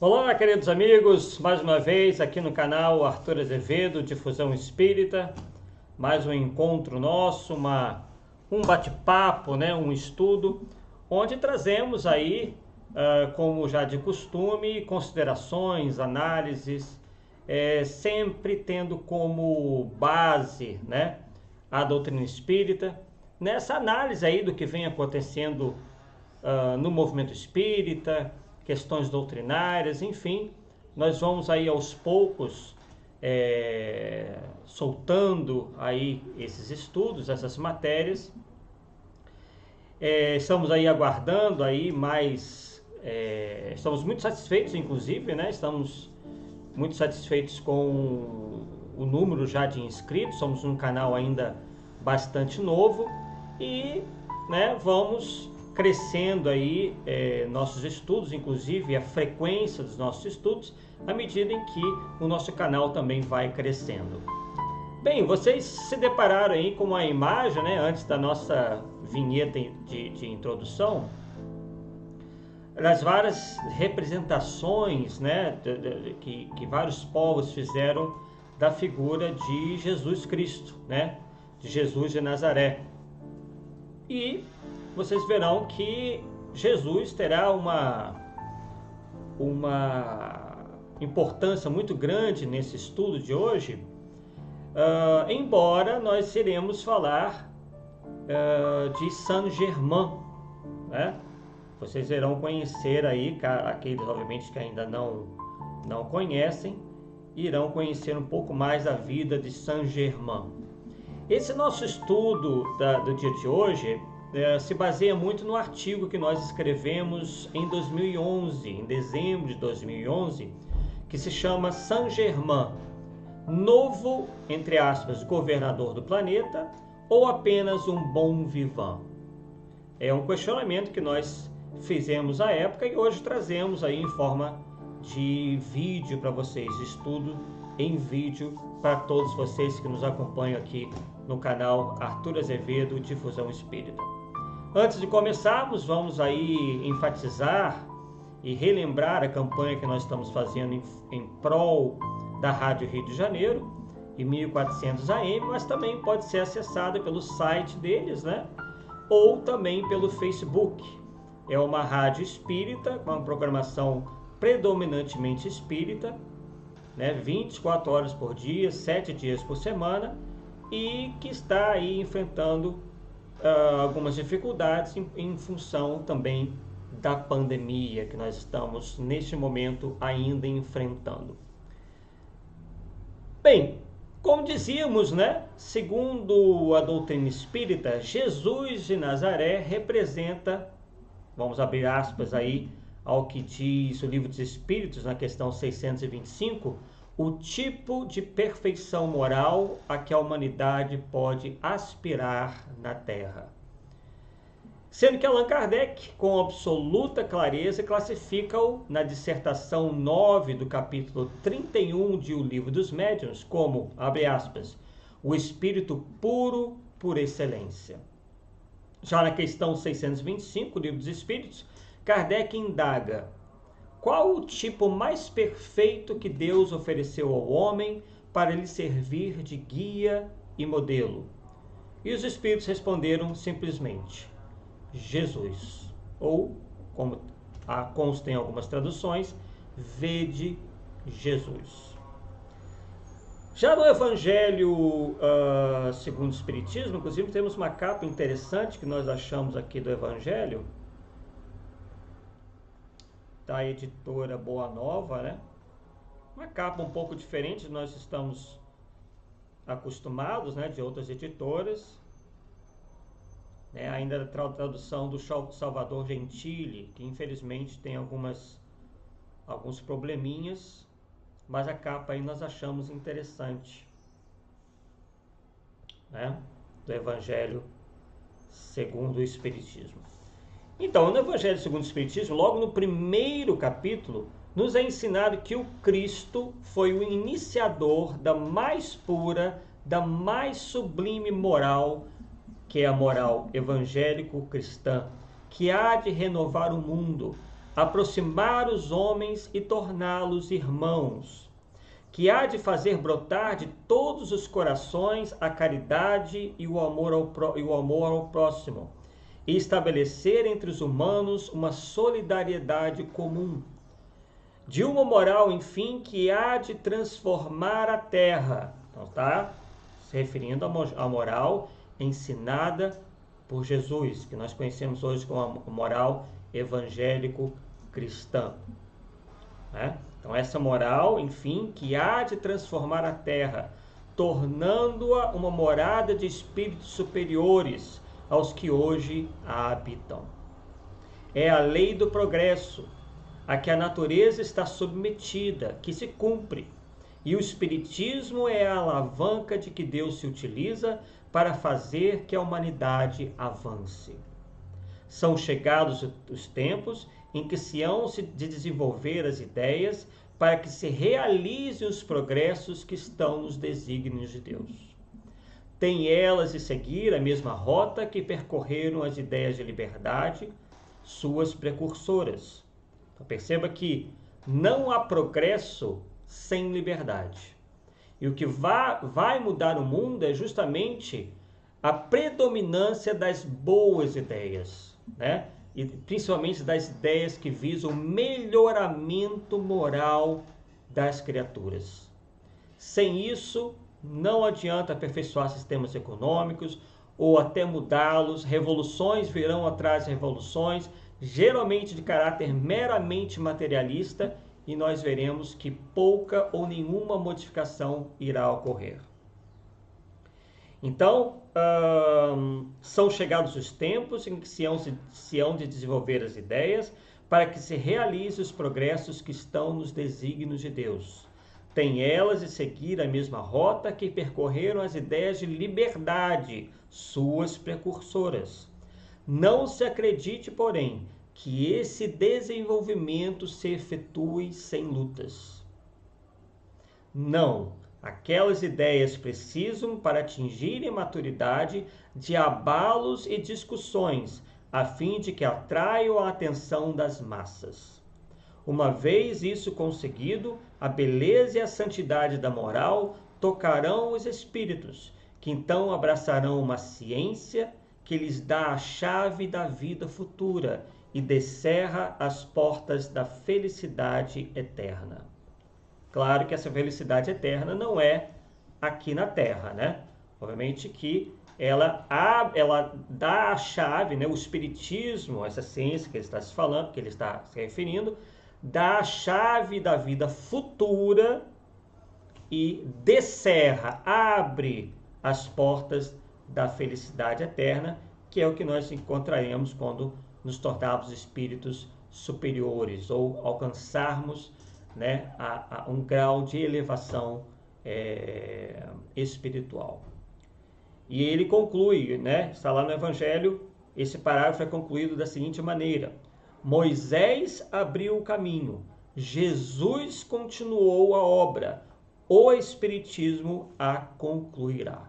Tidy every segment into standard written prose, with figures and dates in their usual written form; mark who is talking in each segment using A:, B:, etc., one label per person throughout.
A: Olá, queridos amigos, mais uma vez aqui no canal Arthur Azevedo, Difusão Espírita, mais um encontro nosso, um bate-papo, né, um estudo, onde trazemos aí, como já de costume, considerações, análises, sempre tendo como base, né, a doutrina espírita, nessa análise aí do que vem acontecendo no movimento espírita, questões doutrinárias, enfim, nós vamos aí aos poucos soltando aí esses estudos, essas matérias. Estamos aí aguardando aí estamos muito satisfeitos, inclusive, né? Estamos muito satisfeitos com o número já de inscritos. Somos um canal ainda bastante novo e, né, vamos crescendo aí nossos estudos, inclusive a frequência dos nossos estudos, à medida em que o nosso canal também vai crescendo. Bem, vocês se depararam aí com uma imagem, né, antes da nossa vinheta de introdução, das várias representações, né, que vários povos fizeram da figura de Jesus Cristo, né, de Jesus de Nazaré. E vocês verão que Jesus terá uma importância muito grande nesse estudo de hoje, embora nós iremos falar de Saint-Germain, né? Vocês irão conhecer aí, aqueles obviamente que ainda não conhecem, irão conhecer um pouco mais da vida de Saint-Germain. Esse nosso estudo do dia de hoje se baseia muito no artigo que nós escrevemos em 2011, em dezembro de 2011, que se chama Saint-Germain, novo, entre aspas, governador do planeta ou apenas um bom vivant? É um questionamento que nós fizemos à época e hoje trazemos aí em forma de vídeo para vocês, de estudo em vídeo para todos vocês que nos acompanham aqui no canal Arthur Azevedo, Difusão Espírita. Antes de começarmos, vamos aí enfatizar e relembrar a campanha que nós estamos fazendo em prol da Rádio Rio de Janeiro, em 1400 AM, mas também pode ser acessada pelo site deles, né? Ou também pelo Facebook. É uma rádio espírita, com uma programação predominantemente espírita, né? 24 horas por dia, 7 dias por semana, e que está aí enfrentando algumas dificuldades em função também da pandemia que nós estamos neste momento ainda enfrentando. Bem, como dizíamos, né, segundo a doutrina espírita, Jesus de Nazaré representa, vamos abrir aspas aí ao que diz o Livro dos Espíritos na questão 625, o tipo de perfeição moral a que a humanidade pode aspirar na Terra. Sendo que Allan Kardec, com absoluta clareza, classifica-o na dissertação 9 do capítulo 31 de O Livro dos Médiuns como, abre aspas, o espírito puro por excelência. Já na questão 625, do Livro dos Espíritos, Kardec indaga: qual o tipo mais perfeito que Deus ofereceu ao homem para lhe servir de guia e modelo? E os espíritos responderam simplesmente: Jesus. Ou, como consta em algumas traduções, vede Jesus. Já no Evangelho segundo o Espiritismo, inclusive temos uma capa interessante que nós achamos aqui do Evangelho, da editora Boa Nova, né? Uma capa um pouco diferente, nós estamos acostumados, né, de outras editoras, né? Ainda da tradução do Salvador Gentili, que infelizmente tem alguns probleminhas, mas a capa aí nós achamos interessante, né? Do Evangelho segundo o Espiritismo. Então, no Evangelho segundo o Espiritismo, logo no primeiro capítulo, nos é ensinado que o Cristo foi o iniciador da mais pura, da mais sublime moral, que é a moral evangélico-cristã, que há de renovar o mundo, aproximar os homens e torná-los irmãos, que há de fazer brotar de todos os corações a caridade e o amor ao próximo, e estabelecer entre os humanos uma solidariedade comum, de uma moral, enfim, que há de transformar a terra. Então está se referindo à moral ensinada por Jesus, que nós conhecemos hoje como a moral evangélico-cristã. Então essa moral, enfim, que há de transformar a terra, tornando-a uma morada de espíritos superiores aos que hoje a habitam. É a lei do progresso, a que a natureza está submetida, que se cumpre, e o Espiritismo é a alavanca de que Deus se utiliza para fazer que a humanidade avance. São chegados os tempos em que se hão de desenvolver as ideias para que se realizem os progressos que estão nos desígnios de Deus. Tem elas de seguir a mesma rota que percorreram as ideias de liberdade, suas precursoras. Então, perceba que não há progresso sem liberdade. E o que vai mudar o mundo é justamente a predominância das boas ideias, né? E principalmente das ideias que visam o melhoramento moral das criaturas. Sem isso, não adianta aperfeiçoar sistemas econômicos ou até mudá-los. Revoluções virão atrás de revoluções, geralmente de caráter meramente materialista, e nós veremos que pouca ou nenhuma modificação irá ocorrer. Então, são chegados os tempos em que se hão de desenvolver as ideias para que se realizem os progressos que estão nos desígnios de Deus. Tem elas de seguir a mesma rota que percorreram as ideias de liberdade, suas precursoras. Não se acredite, porém, que esse desenvolvimento se efetue sem lutas. Não, aquelas ideias precisam, para atingirem maturidade, de abalos e discussões, a fim de que atraiam a atenção das massas. Uma vez isso conseguido, a beleza e a santidade da moral tocarão os espíritos, que então abraçarão uma ciência que lhes dá a chave da vida futura e descerra as portas da felicidade eterna. Claro que essa felicidade eterna não é aqui na Terra, né? Obviamente que ela dá a chave, né? O Espiritismo, essa ciência que ele está se falando, que ele está se referindo, dá a chave da vida futura e descerra, abre as portas da felicidade eterna, que é o que nós encontraremos quando nos tornarmos espíritos superiores ou alcançarmos, né, um grau de elevação espiritual. E ele conclui, né, está lá no Evangelho, esse parágrafo é concluído da seguinte maneira: Moisés abriu o caminho, Jesus continuou a obra, o Espiritismo a concluirá.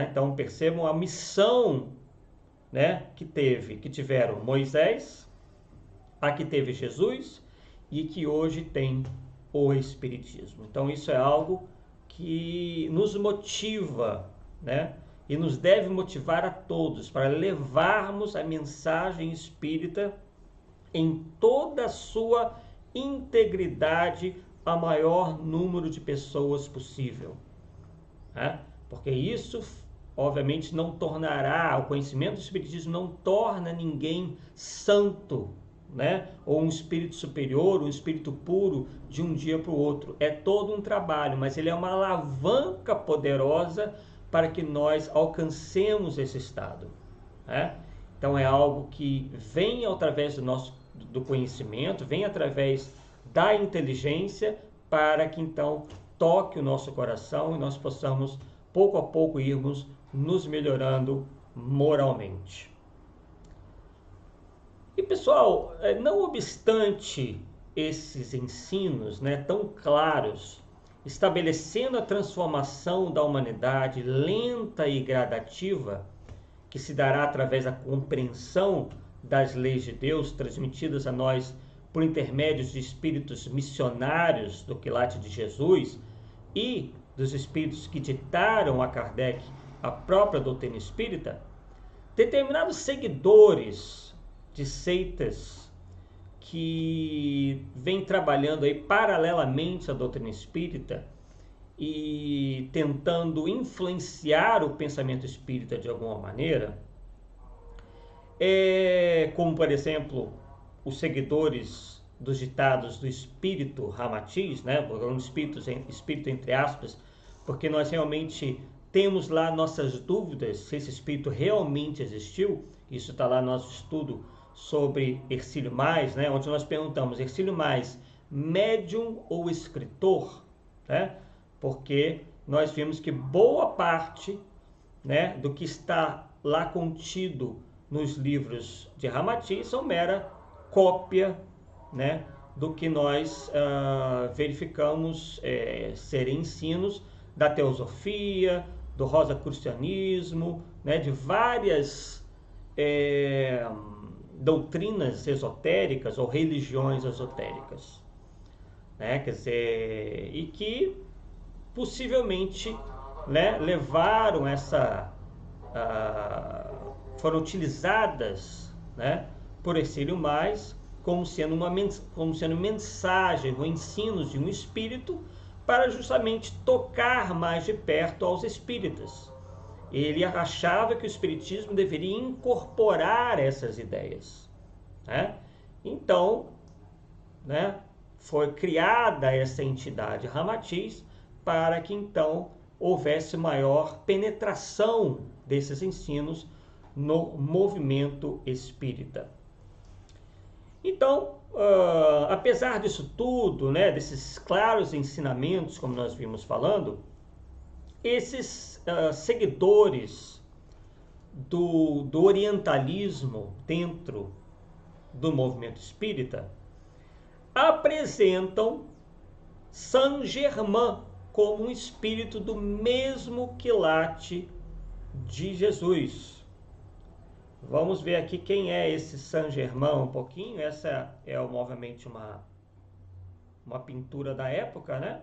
A: Então percebam a missão, né, que tiveram Moisés, a que teve Jesus e que hoje tem o Espiritismo. Então isso é algo que nos motiva, né, e nos deve motivar a todos para levarmos a mensagem espírita em toda a sua integridade a maior número de pessoas possível, né? Porque isso obviamente não tornará, o conhecimento do Espiritismo não torna ninguém santo, né? Ou um espírito superior, um espírito puro de um dia para o outro. É todo um trabalho, mas ele é uma alavanca poderosa para que nós alcancemos esse estado, né? Então é algo que vem através do conhecimento, vem através da inteligência, para que então toque o nosso coração e nós possamos pouco a pouco irmos nos melhorando moralmente. E pessoal, não obstante esses ensinos, né, tão claros, estabelecendo a transformação da humanidade lenta e gradativa, que se dará através da compreensão das leis de Deus, transmitidas a nós por intermédios de espíritos missionários do quilate de Jesus e dos espíritos que ditaram a Kardec a própria doutrina espírita, determinados seguidores de seitas que vêm trabalhando aí paralelamente à doutrina espírita e tentando influenciar o pensamento espírita de alguma maneira, como por exemplo os seguidores dos ditados do espírito Ramatiz, né? Espírito entre aspas, porque nós realmente temos lá nossas dúvidas se esse espírito realmente existiu. Isso está lá no nosso estudo sobre Hercílio Mais, né? Onde nós perguntamos: Hercílio Mais, médium ou escritor? Né? Porque nós vimos que boa parte, né, do que está lá contido nos livros de Ramatiz são mera cópia, né, do que nós verificamos serem ensinos da teosofia, do rosacrucianismo, né, de várias doutrinas esotéricas ou religiões esotéricas, né, quer dizer, e que possivelmente, né, levaram foram utilizadas, né, por Hercílio Mais como sendo mensagem ou ensinos de um espírito para justamente tocar mais de perto aos espíritas. Ele achava que o espiritismo deveria incorporar essas ideias, né? Então, né, foi criada essa entidade Ramatiz para que então houvesse maior penetração desses ensinos no movimento espírita. Então, apesar disso tudo, né, desses claros ensinamentos, como nós vimos falando, esses seguidores do orientalismo dentro do movimento espírita apresentam Saint Germain como um espírito do mesmo quilate de Jesus. Vamos ver aqui quem é esse Saint Germain um pouquinho. Essa é obviamente uma pintura da época, né?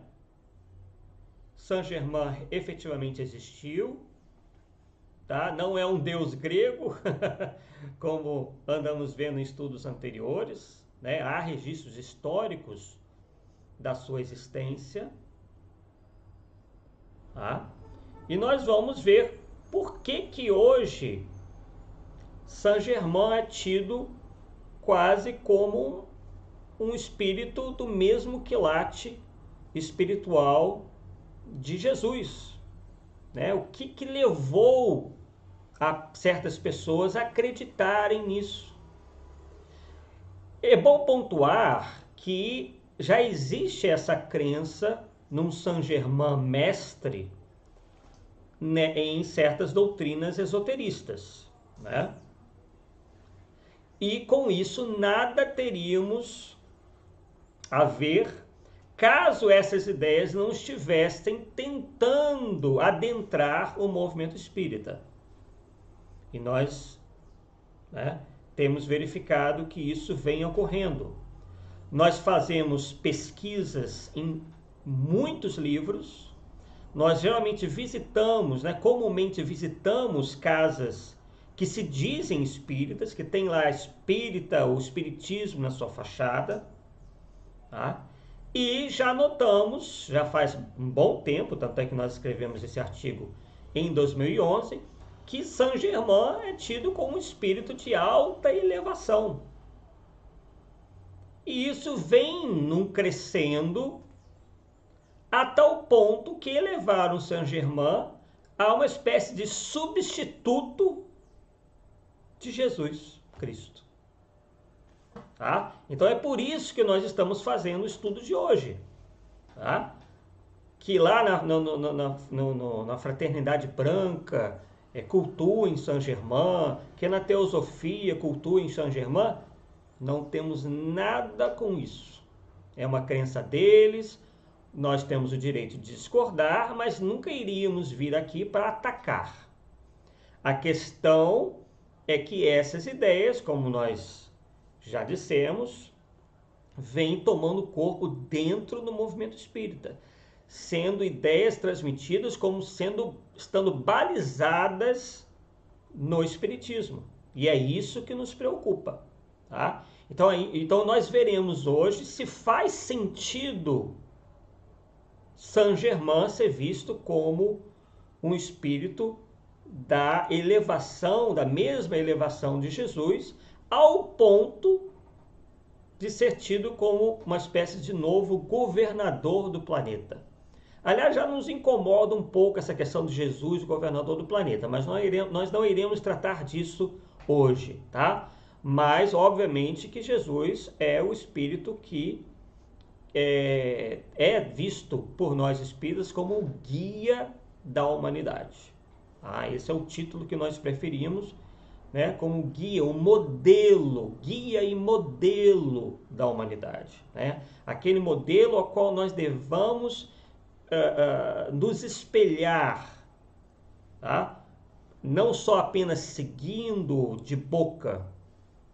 A: Saint Germain efetivamente existiu, tá? Não é um deus grego, como andamos vendo em estudos anteriores, né? Há registros históricos da sua existência, tá? E nós vamos ver por que hoje Saint Germain é tido quase como um espírito do mesmo quilate espiritual de Jesus, né? O que levou a certas pessoas a acreditarem nisso? É bom pontuar que já existe essa crença num Saint Germain mestre, né, em certas doutrinas esoteristas, né? E com isso nada teríamos a ver caso essas ideias não estivessem tentando adentrar o movimento espírita. E nós, né, temos verificado que isso vem ocorrendo. Nós fazemos pesquisas em muitos livros, nós geralmente visitamos, né, comumente visitamos casas que se dizem espíritas, que tem lá espírita ou espiritismo na sua fachada, tá? E já notamos, já faz um bom tempo, tanto é que nós escrevemos esse artigo em 2011, que Saint Germain é tido como um espírito de alta elevação. E isso vem num crescendo a tal ponto que elevaram Saint Germain a uma espécie de substituto de Jesus Cristo. Tá? Então é por isso que nós estamos fazendo o estudo de hoje. Tá? Que lá na Fraternidade Branca cultuem Saint Germain, que na Teosofia cultuem Saint Germain. Não temos nada com isso. É uma crença deles, nós temos o direito de discordar, mas nunca iríamos vir aqui para atacar. A questão é que essas ideias, como nós já dissemos, vêm tomando corpo dentro do movimento espírita, sendo ideias transmitidas como estando balizadas no espiritismo. E é isso que nos preocupa, tá? Então nós veremos hoje se faz sentido Saint-Germain ser visto como um espírito da elevação, da mesma elevação de Jesus, ao ponto de ser tido como uma espécie de novo governador do planeta. Aliás, já nos incomoda um pouco essa questão de Jesus, governador do planeta, mas nós não iremos tratar disso hoje, tá? Mas, obviamente, que Jesus é o espírito que é visto por nós espíritas como o guia da humanidade. Esse é o título que nós preferimos, né, como guia, um modelo, guia e modelo da humanidade, né? Aquele modelo ao qual nós devamos nos espelhar, tá? Não só apenas seguindo de boca,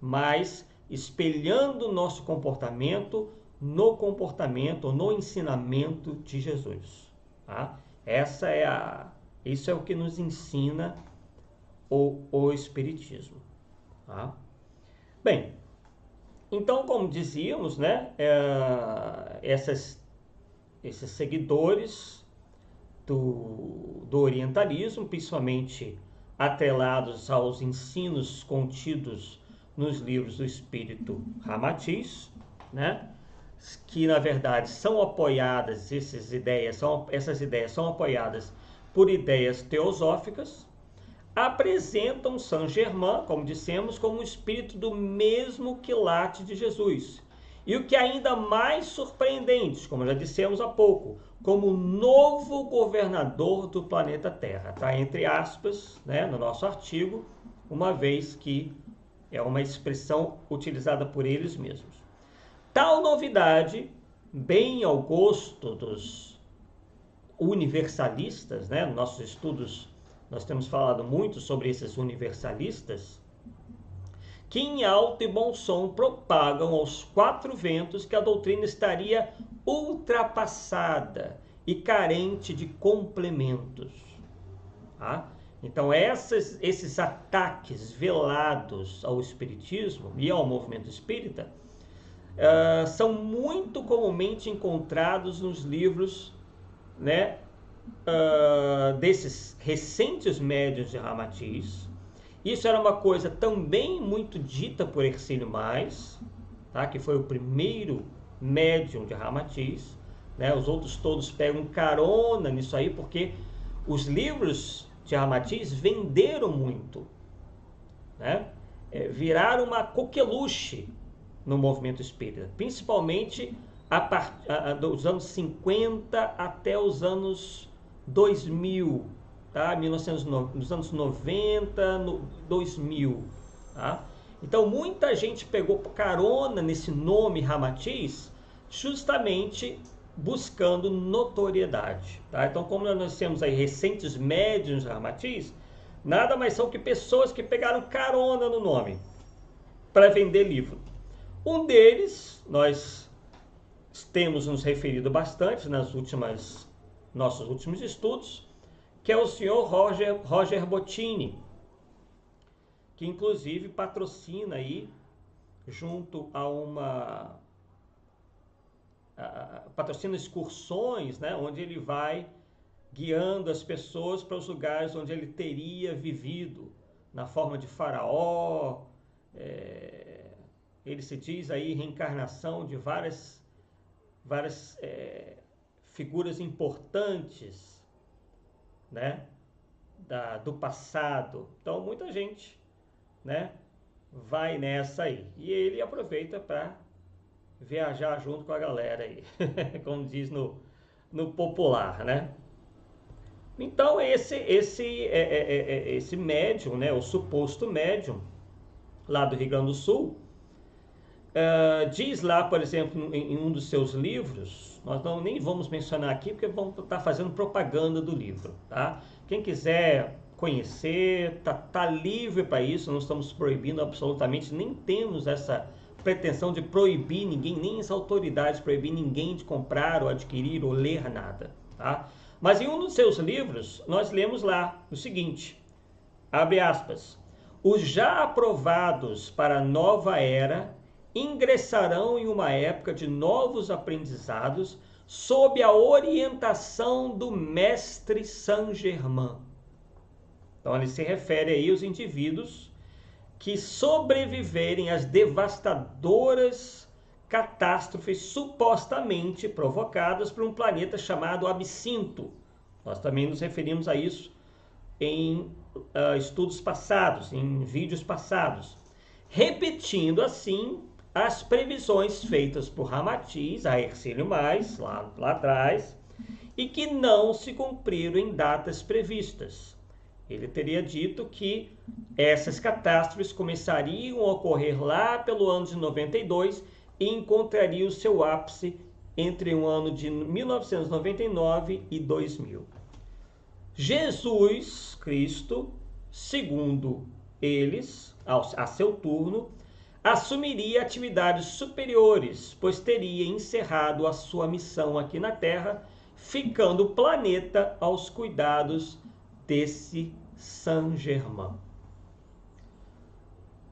A: mas espelhando o nosso comportamento no ensinamento de Jesus, tá? Isso é o que nos ensina o Espiritismo, tá? Bem, então, como dizíamos, né, esses seguidores do orientalismo, principalmente atrelados aos ensinos contidos nos livros do espírito Ramatiz, né, que na verdade são apoiadas, essas ideias são apoiadas por ideias teosóficas, apresentam Saint-Germain, como dissemos, como um espírito do mesmo quilate de Jesus. E o que é ainda mais surpreendente, como já dissemos há pouco, como novo governador do planeta Terra. Está entre aspas, né, no nosso artigo, uma vez que é uma expressão utilizada por eles mesmos. Tal novidade, bem ao gosto dos universalistas, né? Nos nossos estudos nós temos falado muito sobre esses universalistas, que em alto e bom som propagam aos quatro ventos que a doutrina estaria ultrapassada e carente de complementos. Tá? Então esses ataques velados ao espiritismo e ao movimento espírita são muito comumente encontrados nos livros, né, desses recentes médiuns de Ramatiz. Isso era uma coisa também muito dita por Hercílio Mais, tá? Que foi o primeiro médium de Ramatiz, né? Os outros todos pegam carona nisso aí, porque os livros de Ramatiz venderam muito, né? Viraram uma coqueluche no movimento espírita, principalmente dos anos 50 até os anos 2000, tá? Nos anos 90, 2000, tá? Então muita gente pegou carona nesse nome Ramatiz, justamente buscando notoriedade, tá? Então, como nós temos aí recentes médiuns Ramatiz, nada mais são que pessoas que pegaram carona no nome para vender livro. Um deles, nós temos nos referido bastante nossos últimos estudos, que é o senhor Roger Bottini, que inclusive patrocina aí, junto a patrocina excursões, né, onde ele vai guiando as pessoas para os lugares onde ele teria vivido, na forma de faraó. Ele se diz aí reencarnação de várias figuras importantes, né, do passado. Então muita gente, né, vai nessa aí, e ele aproveita para viajar junto com a galera aí, como diz no popular, né? Então esse médium, né, o suposto médium lá do Rio Grande do Sul, diz lá, por exemplo, em um dos seus livros, nós nem vamos mencionar aqui porque vamos estar fazendo propaganda do livro, tá? Quem quiser conhecer, tá livre para isso, não estamos proibindo absolutamente, nem temos essa pretensão de proibir ninguém, nem essa autoridade de proibir ninguém de comprar ou adquirir ou ler nada, tá? Mas em um dos seus livros, nós lemos lá o seguinte, abre aspas, os já aprovados para a nova era ingressarão em uma época de novos aprendizados sob a orientação do mestre Saint-Germain. Então ele se refere aí aos indivíduos que sobreviverem às devastadoras catástrofes supostamente provocadas por um planeta chamado Absinto. Nós também nos referimos a isso em estudos passados, em vídeos passados, repetindo assim as previsões feitas por Ramatiz, a Hercílio Mais, lá atrás, e que não se cumpriram em datas previstas. Ele teria dito que essas catástrofes começariam a ocorrer lá pelo ano de 92 e encontrariam o seu ápice entre o ano de 1999 e 2000. Jesus Cristo, segundo eles, a seu turno, assumiria atividades superiores, pois teria encerrado a sua missão aqui na Terra, ficando o planeta aos cuidados desse Saint-Germain.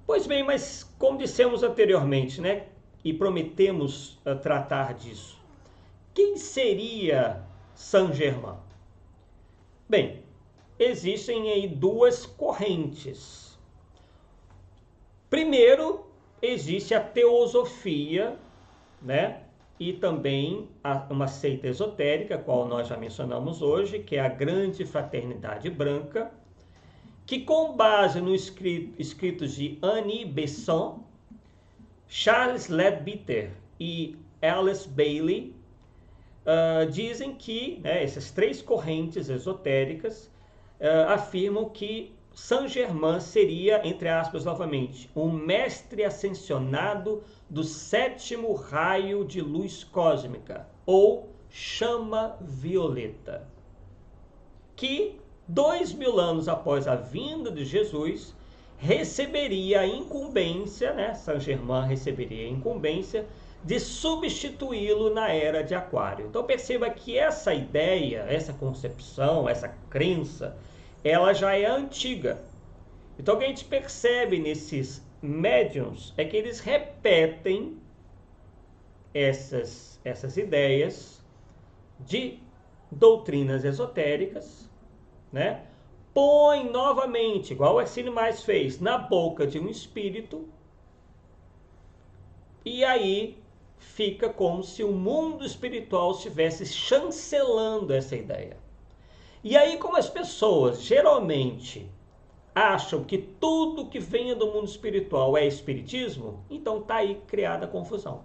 A: Pois bem, mas como dissemos anteriormente, né, e prometemos tratar disso, quem seria Saint-Germain? Bem, existem aí duas correntes. Primeiro, existe a teosofia, né? E também uma seita esotérica, qual nós já mencionamos hoje, que é a Grande Fraternidade Branca, que com base nos escritos de Annie Besant, Charles Leadbeater e Alice Bailey, dizem que, né, essas três correntes esotéricas afirmam que Saint-Germain seria, entre aspas novamente, um mestre ascensionado do sétimo raio de luz cósmica, ou chama violeta, que 2000 anos após a vinda de Jesus, receberia a incumbência, né, Saint-Germain receberia a incumbência de substituí-lo na era de Aquário. Então perceba que essa ideia, essa concepção, essa crença, ela já é antiga. Então o que a gente percebe nesses médiums é que eles repetem essas ideias de doutrinas esotéricas, né? Põe novamente, igual o Hercílio Mais fez, na boca de um espírito, e aí fica como se o mundo espiritual estivesse chancelando essa ideia. E aí, como as pessoas geralmente acham que tudo que venha do mundo espiritual é espiritismo, então está aí criada a confusão.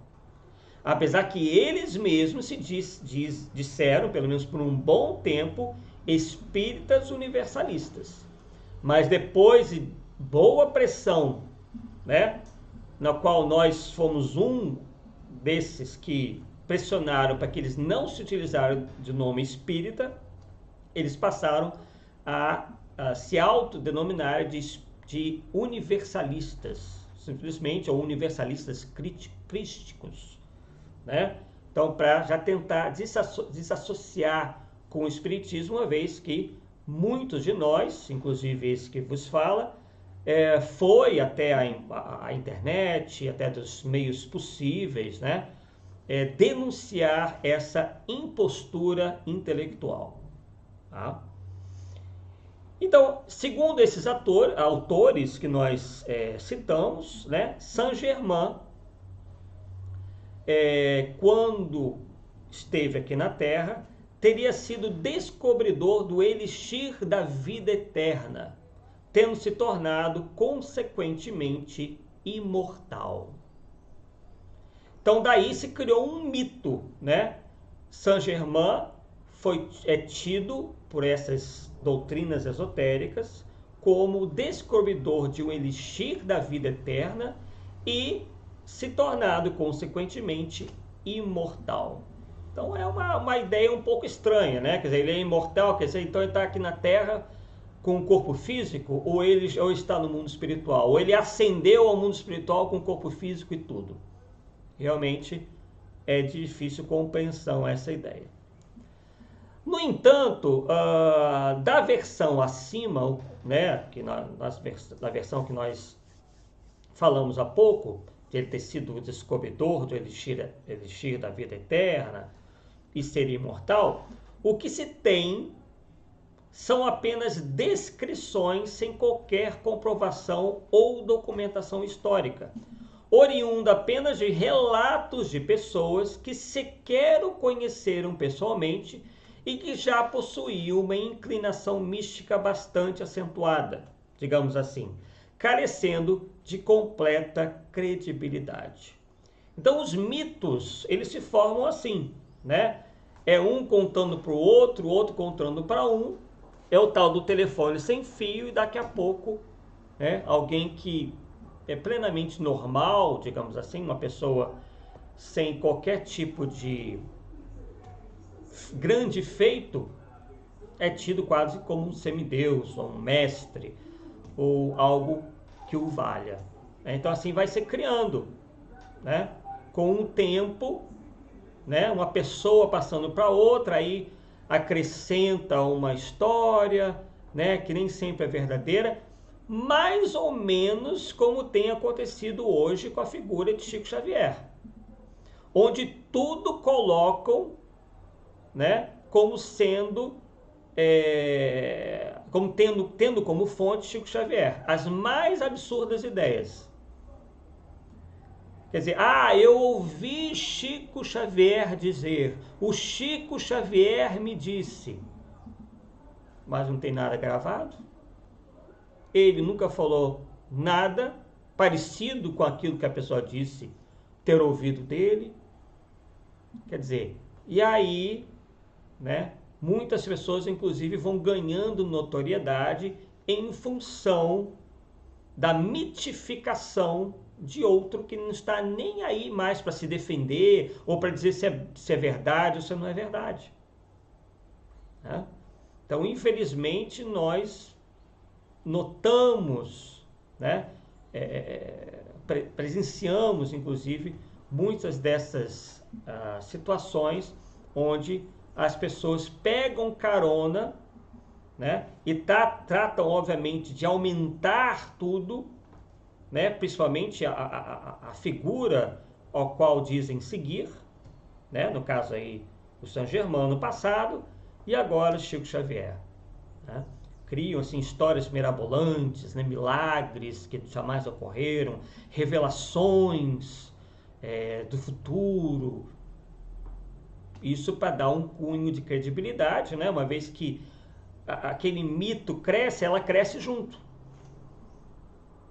A: Apesar que eles mesmos se disseram, pelo menos por um bom tempo, espíritas universalistas. Mas depois de boa pressão, né, na qual nós fomos um desses que pressionaram para que eles não se utilizaram de nome espírita, eles passaram a se autodenominar de universalistas, simplesmente, ou universalistas crísticos, né? Então, para já tentar desassociar com o espiritismo, uma vez que muitos de nós, inclusive esse que vos fala, foi até a internet, até dos meios possíveis, né, denunciar essa impostura intelectual. Tá? Então, segundo esses autores que nós citamos, né, Saint-Germain, quando esteve aqui na Terra, teria sido descobridor do elixir da vida eterna, tendo se tornado, consequentemente, imortal. Então, daí se criou um mito, né? Saint-Germain é tido por essas doutrinas esotéricas como o descobridor de um elixir da vida eterna e se tornado, consequentemente, imortal. Então é uma ideia um pouco estranha, né? Quer dizer, ele é imortal, quer dizer, então ele está aqui na Terra com o corpo físico, ou ele ou está no mundo espiritual, ou ele ascendeu ao mundo espiritual com o corpo físico e tudo. Realmente é de difícil compreensão essa ideia. No entanto, da versão acima, né, que da versão que nós falamos há pouco, de ele ter sido o descobridor do elixir da vida eterna e ser imortal, o que se tem são apenas descrições sem qualquer comprovação ou documentação histórica, oriunda apenas de relatos de pessoas que sequer o conheceram pessoalmente e que já possuíam uma inclinação mística bastante acentuada, digamos assim, carecendo de completa credibilidade. Então os mitos, eles se formam assim, né? É um contando para o outro contando para um, é o tal do telefone sem fio, e daqui a pouco, né, alguém que é plenamente normal, digamos assim, uma pessoa sem qualquer tipo de grande feito, é tido quase como um semideus, ou um mestre, ou algo que o valha. Então assim vai se criando, né? Com o tempo, né? Uma pessoa passando para outra, aí acrescenta uma história, né? Que nem sempre é verdadeira, mais ou menos como tem acontecido hoje com a figura de Chico Xavier, onde tudo colocam, né? Como sendo como tendo como fonte Chico Xavier, as mais absurdas ideias. Quer dizer, eu ouvi Chico Xavier dizer, o Chico Xavier me disse, mas não tem nada gravado. Ele nunca falou nada parecido com aquilo que a pessoa disse ter ouvido dele. Quer dizer, e aí, né? Muitas pessoas, inclusive, vão ganhando notoriedade em função da mitificação de outro que não está nem aí mais para se defender ou para dizer se é verdade ou se não é verdade. Né? Então, infelizmente, nós notamos, né? Presenciamos, inclusive, muitas dessas situações onde as pessoas pegam carona, né, e tratam, obviamente, de aumentar tudo, né, principalmente a figura ao qual dizem seguir, né, no caso aí o Saint Germain no passado, e agora o Chico Xavier. Né? Criam assim, histórias mirabolantes, né, milagres que jamais ocorreram, revelações do futuro. Isso para dar um cunho de credibilidade, né? Uma vez que aquele mito cresce, ela cresce junto.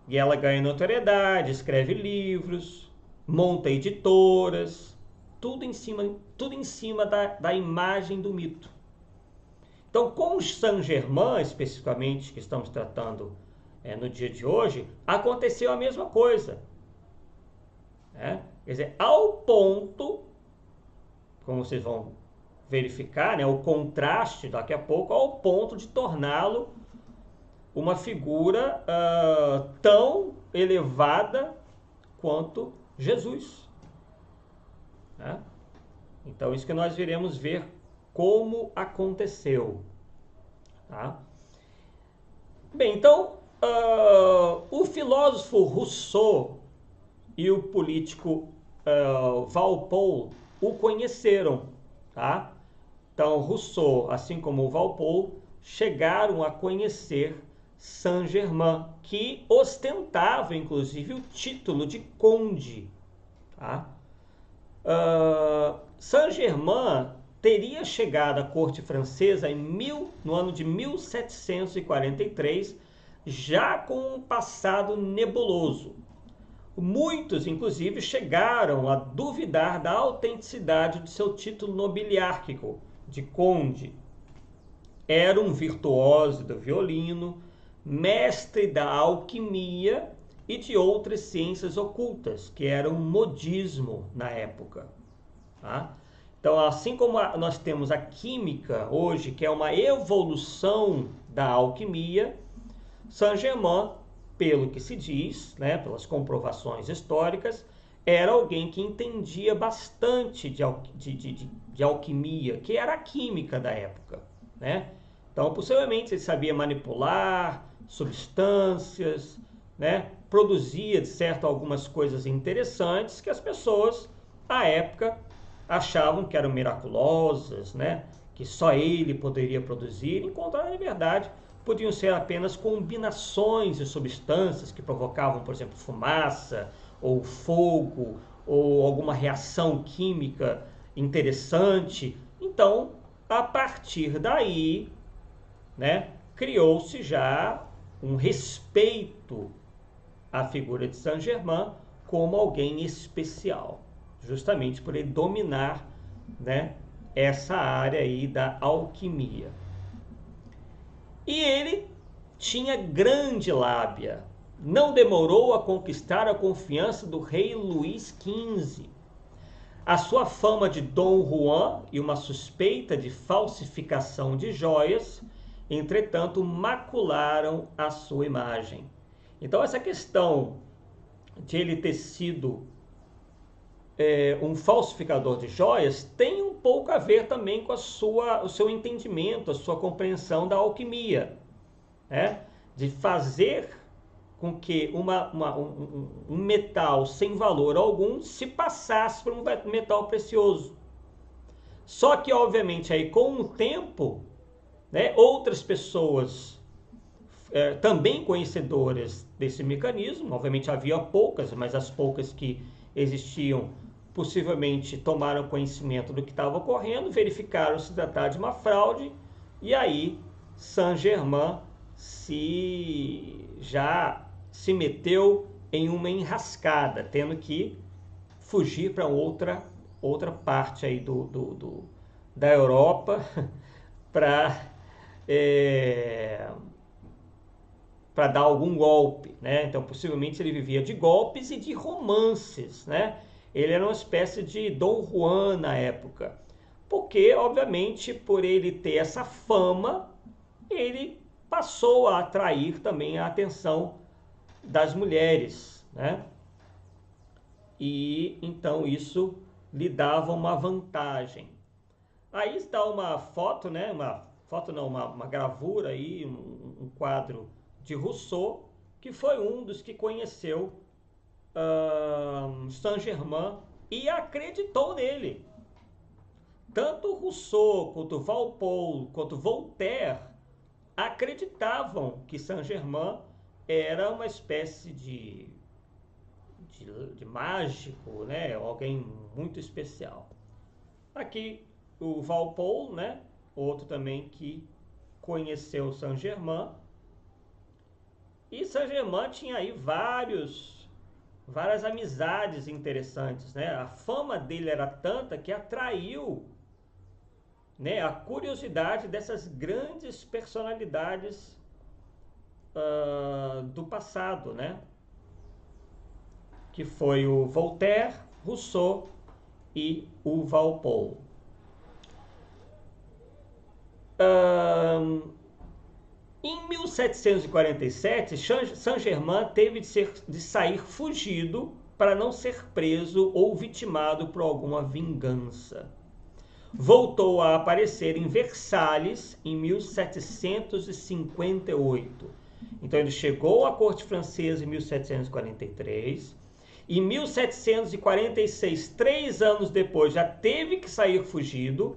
A: E ela ganha notoriedade, escreve livros, monta editoras, tudo em cima da imagem do mito. Então, com o Saint Germain, especificamente, que estamos tratando no dia de hoje, aconteceu a mesma coisa. Né? Quer dizer, ao ponto, como vocês vão verificar, né, o contraste daqui a pouco, ao ponto de torná-lo uma figura tão elevada quanto Jesus. Né? Então, isso que nós iremos ver como aconteceu. Tá? Bem, então, o filósofo Rousseau e o político Walpole o conheceram. Tá? Então, Rousseau, assim como o Walpole, chegaram a conhecer Saint Germain, que ostentava, inclusive, o título de conde. Tá? Saint Germain teria chegado à corte francesa no ano de 1743, já com um passado nebuloso. Muitos, inclusive, chegaram a duvidar da autenticidade de seu título nobiliárquico de conde. Era um virtuoso do violino, mestre da alquimia e de outras ciências ocultas, que eram modismo na época. Tá? Então, assim como nós temos a química hoje, que é uma evolução da alquimia, Saint-Germain, pelo que se diz, né, pelas comprovações históricas, era alguém que entendia bastante de alquimia, que era a química da época, né? Então, possivelmente, ele sabia manipular substâncias, né? Produzia, de certo, algumas coisas interessantes que as pessoas, à época, achavam que eram miraculosas, né? Que só ele poderia produzir, enquanto, na verdade, podiam ser apenas combinações de substâncias que provocavam, por exemplo, fumaça, ou fogo, ou alguma reação química interessante. Então, a partir daí, né, criou-se já um respeito à figura de Saint-Germain como alguém especial, justamente por ele dominar, né, essa área aí da alquimia. E ele tinha grande lábia. Não demorou a conquistar a confiança do rei Luís XV. A sua fama de Dom Juan e uma suspeita de falsificação de joias, entretanto, macularam a sua imagem. Então, essa questão de ele ter sido um falsificador de joias tem um pouco a ver também com o seu entendimento, a sua compreensão da alquimia, né? De fazer com que um metal sem valor algum se passasse por um metal precioso. Só que, obviamente, aí com o tempo, né, outras pessoas também conhecedoras desse mecanismo, obviamente havia poucas, mas as poucas que existiam possivelmente tomaram conhecimento do que estava ocorrendo, verificaram se tratar de uma fraude, e aí Saint-Germain já se meteu em uma enrascada, tendo que fugir para outra parte aí da Europa para dar algum golpe, né? Então, possivelmente ele vivia de golpes e de romances, né? Ele era uma espécie de Dom Juan na época, porque, obviamente, por ele ter essa fama, ele passou a atrair também a atenção das mulheres, né? E então isso lhe dava uma vantagem. Aí está uma foto, né? Uma gravura aí, um quadro de Rousseau, que foi um dos que conheceu Saint-Germain e acreditou nele. Tanto Rousseau, quanto Walpole, quanto Voltaire acreditavam que Saint-Germain era uma espécie de mágico, né? Alguém muito especial. Aqui o Walpole, né? Outro também que conheceu Saint-Germain. E Saint-Germain tinha aí várias amizades interessantes, né? A fama dele era tanta que atraiu, né, a curiosidade dessas grandes personalidades do passado, né? Que foi o Voltaire, Rousseau e o Walpole. Em 1747, Saint-Germain teve de sair fugido para não ser preso ou vitimado por alguma vingança. Voltou a aparecer em Versalhes em 1758. Então ele chegou à corte francesa em 1743. Em 1746, 3 anos depois, já teve que sair fugido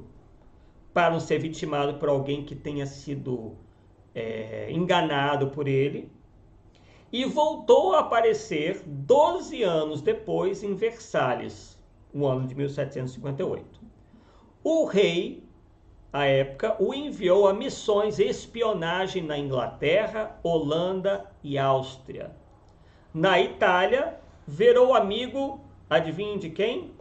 A: para não ser vitimado por alguém que tenha sido enganado por ele. E voltou a aparecer 12 anos depois em Versalhes, no ano de 1758. O rei, à época, o enviou a missões de espionagem na Inglaterra, Holanda e Áustria. Na Itália, virou amigo, adivinhem de quem?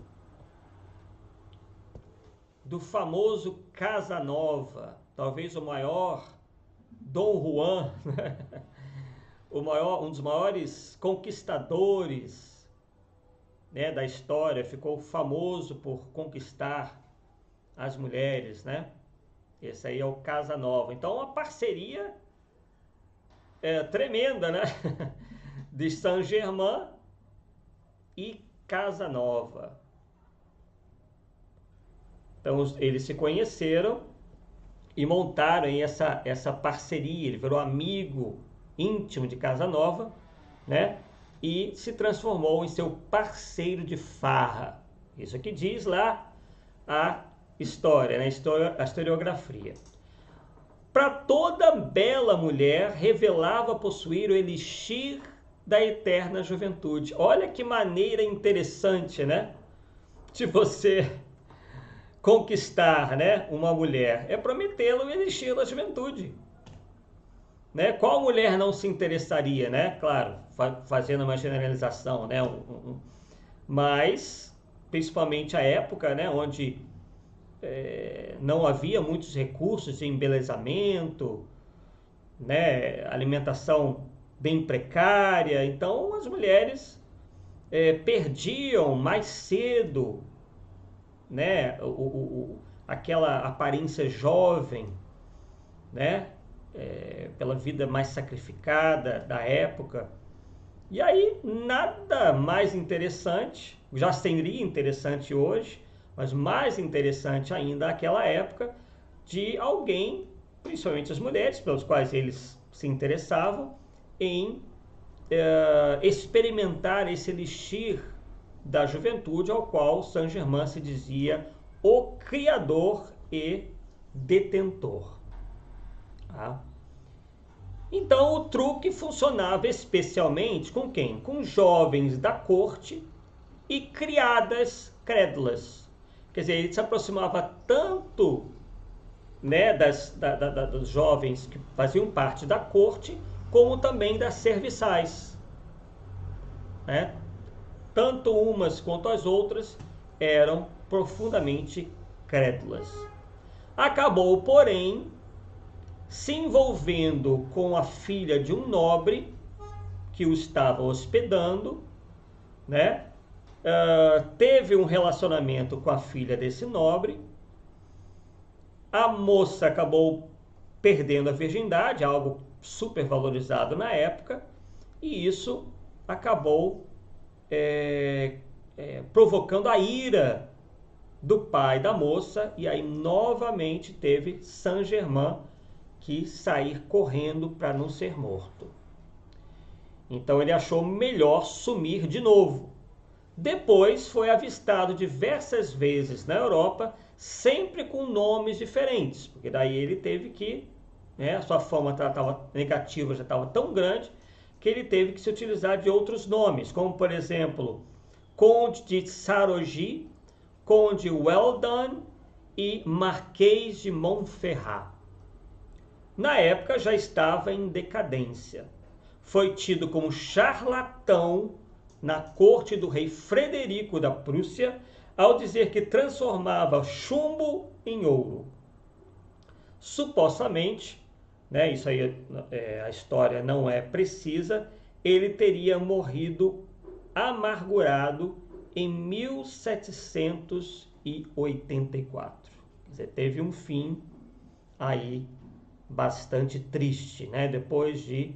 A: Do famoso Casanova, talvez o maior Dom Juan, um dos maiores conquistadores, né, da história, ficou famoso por conquistar as mulheres, né? Esse aí é o Casa Nova. Então, uma parceria tremenda, né? De Saint-Germain e Casa Nova. Então, eles se conheceram e montaram aí essa parceria. Ele virou amigo íntimo de Casa Nova, né? E se transformou em seu parceiro de farra. Isso que diz lá a história, né? A historiografia. Para toda bela mulher, revelava possuir o elixir da eterna juventude. Olha que maneira interessante, né? De você conquistar, né, uma mulher, é prometê-la o elixir da juventude. Né? Qual mulher não se interessaria, né? Claro, fazendo uma generalização, né? Mas, principalmente a época, né, onde não havia muitos recursos de embelezamento, né, alimentação bem precária, então as mulheres perdiam mais cedo, né, aquela aparência jovem, né, pela vida mais sacrificada da época. E aí nada mais interessante, já seria interessante hoje, mas mais interessante ainda naquela época, de alguém, principalmente as mulheres, pelos quais eles se interessavam, em experimentar esse elixir da juventude, ao qual Saint-Germain se dizia o criador e detentor. Tá? Então o truque funcionava especialmente com quem? Com jovens da corte e criadas crédulas. Quer dizer, ele se aproximava tanto, né, dos jovens que faziam parte da corte, como também das serviçais. Né? Tanto umas quanto as outras eram profundamente crédulas. Acabou, porém, se envolvendo com a filha de um nobre que o estava hospedando, né? Teve um relacionamento com a filha desse nobre. A moça acabou perdendo a virgindade, algo super valorizado na época, e isso acabou provocando a ira do pai da moça, e aí novamente teve Saint-Germain que sair correndo para não ser morto. Então ele achou melhor sumir de novo. Depois foi avistado diversas vezes na Europa, sempre com nomes diferentes, porque daí ele teve que, né, a sua fama negativa já estava tão grande, que ele teve que se utilizar de outros nomes, como por exemplo, Conde de Sarrogy, Conde Weldon e Marquês de Montferrat. Na época já estava em decadência. Foi tido como charlatão na corte do rei Frederico da Prússia, ao dizer que transformava chumbo em ouro. Supostamente, né, isso aí a história não é precisa, ele teria morrido amargurado em 1784. Quer dizer, teve um fim aí bastante triste, né? Depois de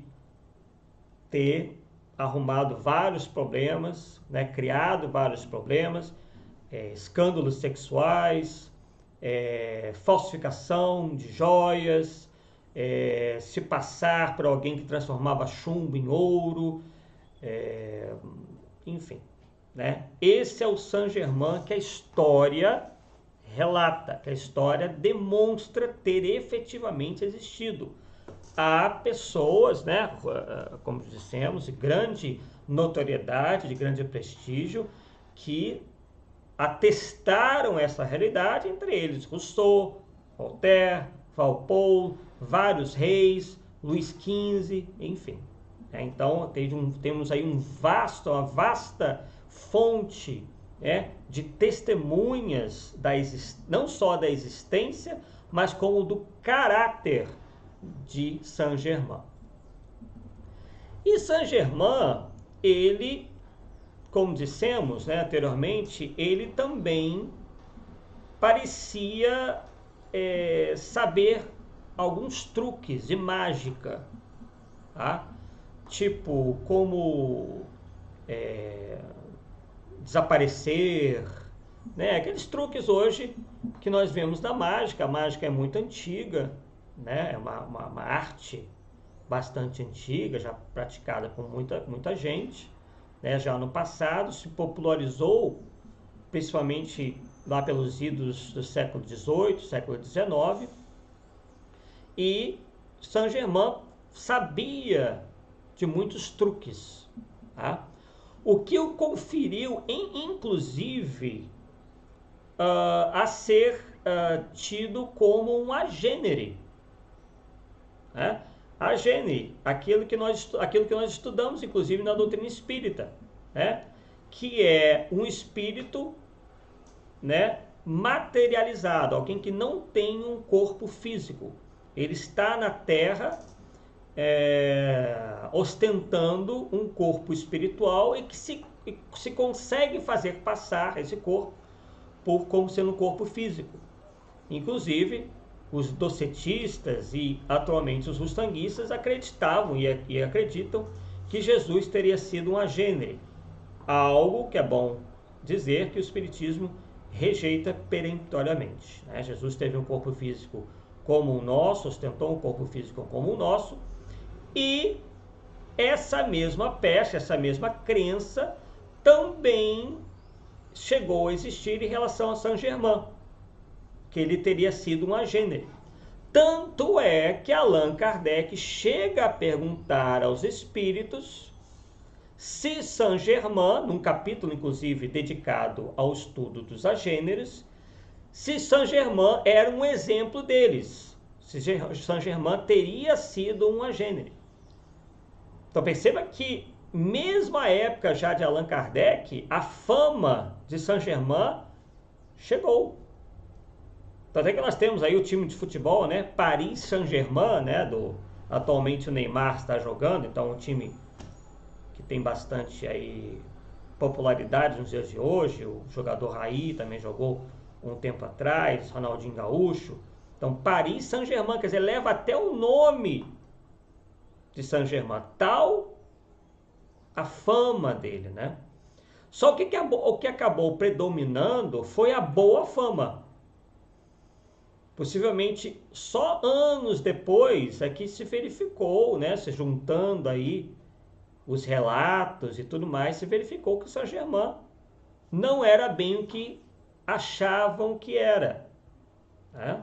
A: ter arrumado vários problemas, né? Criado vários problemas, escândalos sexuais, falsificação de joias, se passar por alguém que transformava chumbo em ouro, enfim, né? Esse é o Saint-Germain que a história relata, que a história demonstra ter efetivamente existido. Há pessoas, né, como dissemos, de grande notoriedade, de grande prestígio, que atestaram essa realidade, entre eles Rousseau, Voltaire, Walpole, vários reis, Luís XV, enfim. Então temos aí uma vasta fonte, de testemunhas não só da existência, mas como do caráter de Saint-Germain. E Saint-Germain, ele, como dissemos, né, anteriormente, ele também parecia saber alguns truques de mágica, tá? Tipo como desaparecer, né? Aqueles truques hoje que nós vemos na mágica. A mágica é muito antiga, né? É uma arte bastante antiga, já praticada por muita gente, né? Já no passado se popularizou, principalmente lá pelos idos do século XVIII, século XIX, e Saint-Germain sabia de muitos truques, tá? O que o conferiu, inclusive, a ser tido como um agênere, né? Agênere, aquilo que nós estudamos, inclusive, na doutrina espírita, né? Que é um espírito, né, materializado, alguém que não tem um corpo físico. Ele está na Terra ostentando um corpo espiritual e que se consegue fazer passar esse corpo como sendo um corpo físico. Inclusive, os docetistas e atualmente os rustanguistas acreditavam e acreditam que Jesus teria sido um agênere, algo que é bom dizer que o Espiritismo rejeita peremptoriamente, né? Jesus teve um corpo físico como o nosso, ostentou um corpo físico como o nosso, e essa mesma pecha, essa mesma crença também chegou a existir em relação a Saint-Germain, que ele teria sido um agênere. Tanto é que Allan Kardec chega a perguntar aos espíritos se Saint-Germain, num capítulo inclusive dedicado ao estudo dos agêneres, se Saint-Germain era um exemplo deles, se Saint-Germain teria sido um agênere. Então perceba que, mesmo à época já de Allan Kardec, a fama de Saint-Germain chegou. Até que nós temos aí o time de futebol, né? Paris Saint-Germain, né? Atualmente o Neymar está jogando, então um time que tem bastante aí popularidade nos dias de hoje. O jogador Raí também jogou um tempo atrás, Ronaldinho Gaúcho. Então Paris Saint-Germain, quer dizer, leva até o nome de Saint-Germain, tal a fama dele, né? Só que o que acabou predominando foi a boa fama. Possivelmente só anos depois é que se verificou, né, se juntando aí os relatos e tudo mais, se verificou que Saint-Germain não era bem o que achavam que era, né?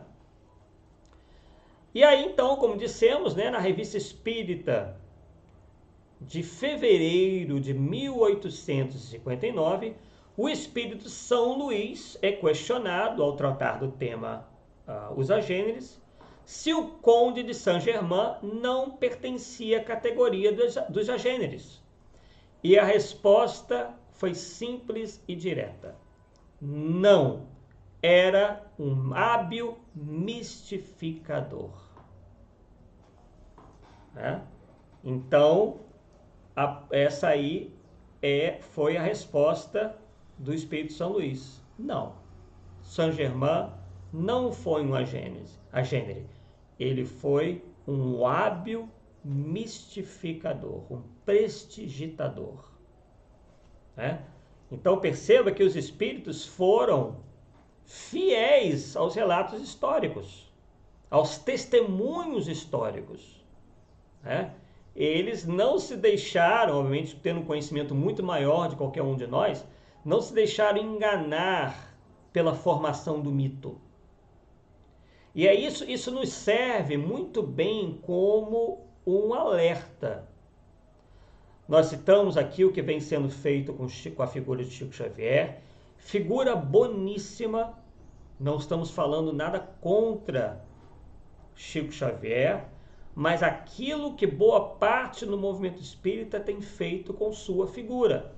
A: E aí então, como dissemos, né, na Revista Espírita de fevereiro de 1859, o espírito São Luís é questionado ao tratar do tema os agêneres, se o conde de Saint-Germain não pertencia à categoria dos agêneres. E a resposta foi simples e direta: não, era um hábil mistificador. Então, essa aí foi a resposta do Espírito São Luís. Não, Saint-Germain não foi um agênere. Ele foi um hábil mistificador, um prestidigitador, né? Então perceba que os espíritos foram fiéis aos relatos históricos, aos testemunhos históricos, né? Eles não se deixaram, obviamente tendo um conhecimento muito maior de qualquer um de nós, não se deixaram enganar pela formação do mito. E é isso nos serve muito bem como um alerta. Nós citamos aqui o que vem sendo feito com a figura de Chico Xavier, figura boníssima, não estamos falando nada contra Chico Xavier, mas aquilo que boa parte do movimento espírita tem feito com sua figura,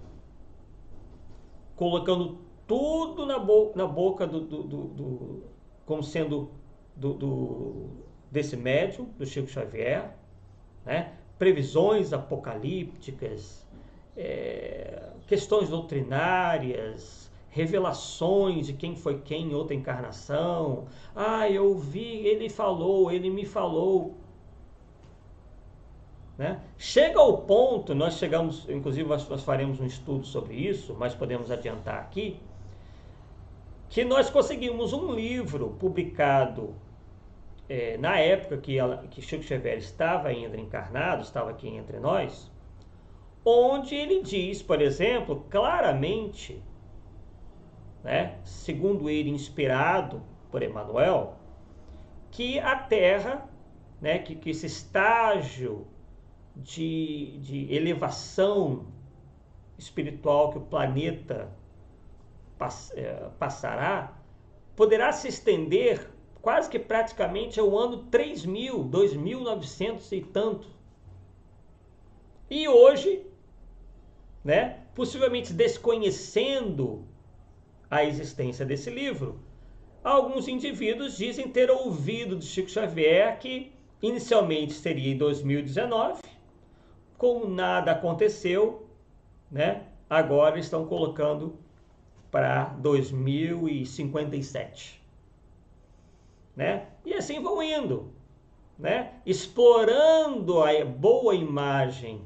A: colocando tudo na boca como sendo desse médium, do Chico Xavier, né? Previsões apocalípticas, questões doutrinárias, revelações de quem foi quem em outra encarnação. Ah, eu vi, ele falou, ele me falou. Né? Chega ao ponto, nós chegamos, inclusive nós faremos um estudo sobre isso, mas podemos adiantar aqui, que nós conseguimos um livro publicado na época que Chico Xavier estava ainda encarnado, estava aqui entre nós, onde ele diz, por exemplo, claramente, né, segundo ele, inspirado por Emmanuel, que a Terra, né, que esse estágio de elevação espiritual que o planeta passará, poderá se estender quase que praticamente ao ano 3000, 2900 e tanto. E hoje, né, possivelmente desconhecendo a existência desse livro, alguns indivíduos dizem ter ouvido de Chico Xavier que inicialmente seria em 2019, como nada aconteceu, né, agora estão colocando para 2057. Né? E assim vão indo, né? Explorando a boa imagem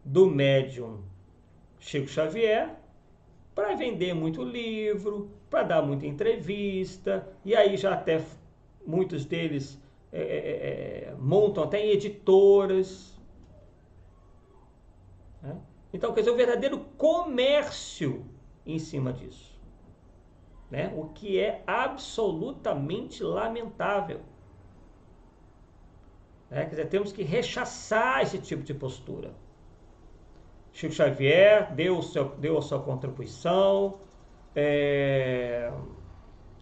A: do médium Chico Xavier para vender muito livro, para dar muita entrevista, e aí já até muitos deles montam até editoras. Né? Então, quer dizer, o verdadeiro comércio em cima disso. Né? O que é absolutamente lamentável. Né? Quer dizer, temos que rechaçar esse tipo de postura. Chico Xavier deu a sua contribuição,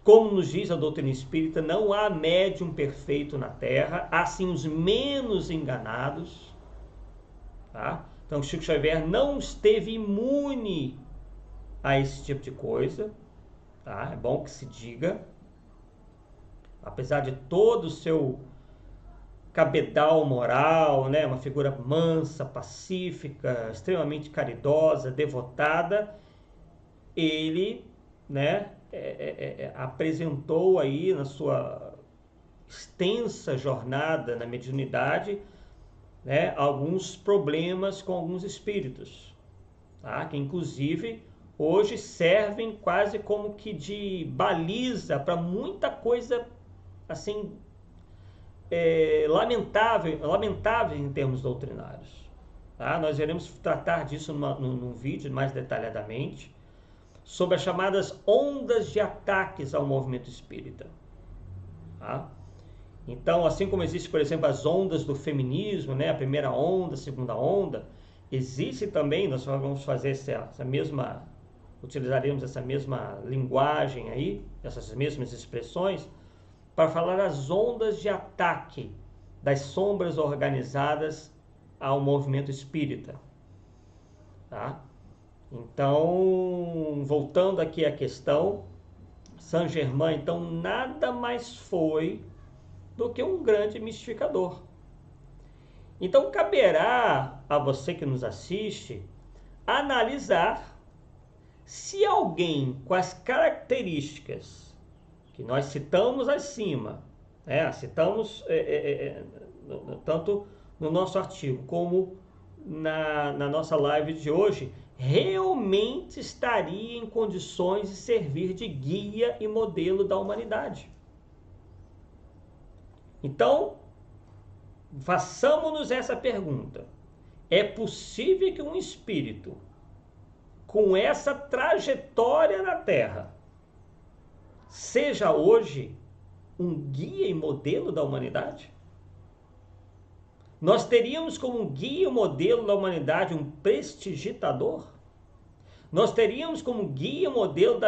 A: como nos diz a doutrina espírita, não há médium perfeito na Terra, há sim os menos enganados. Tá? Então, Chico Xavier não esteve imune a esse tipo de coisa. Tá? É bom que se diga, apesar de todo o seu cabedal moral, né? Uma figura mansa, pacífica, extremamente caridosa, devotada, ele, né, apresentou aí na sua extensa jornada na mediunidade, né, alguns problemas com alguns espíritos, tá? Que inclusive hoje servem quase como que de baliza para muita coisa assim lamentável em termos doutrinários. Tá? Nós iremos tratar disso num vídeo mais detalhadamente, sobre as chamadas ondas de ataques ao movimento espírita. Tá? Então, assim como existe, por exemplo, as ondas do feminismo, né? A primeira onda, a segunda onda, existe também, nós vamos fazer utilizaremos essa mesma linguagem aí, essas mesmas expressões, para falar as ondas de ataque das sombras organizadas ao movimento espírita. Tá? Então, voltando aqui à questão, Saint Germain, então, nada mais foi do que um grande mistificador. Então, caberá a você que nos assiste analisar se alguém com as características que nós citamos acima, né? Citamos tanto no nosso artigo como na nossa live de hoje, realmente estaria em condições de servir de guia e modelo da humanidade. Então, façamos-nos essa pergunta: é possível que um espírito com essa trajetória na Terra seja hoje um guia e modelo da humanidade? Nós teríamos como guia e modelo da humanidade um prestidigitador? Nós teríamos como guia e modelo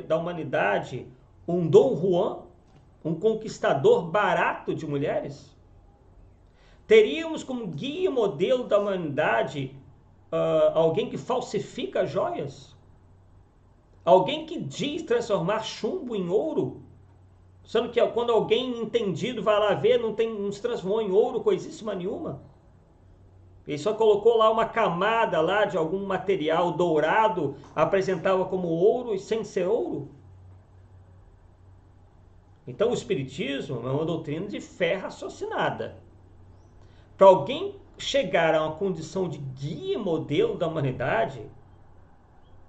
A: da humanidade um Dom Juan, um conquistador barato de mulheres? Teríamos como guia e modelo da humanidade alguém que falsifica joias? Alguém que diz transformar chumbo em ouro? Sendo que quando alguém entendido vai lá ver, não se transformou em ouro coisíssima nenhuma. Ele só colocou lá uma camada lá de algum material dourado, apresentava como ouro e sem ser ouro. Então o Espiritismo é uma doutrina de fé raciocinada. Para alguém chegar a uma condição de guia e modelo da humanidade,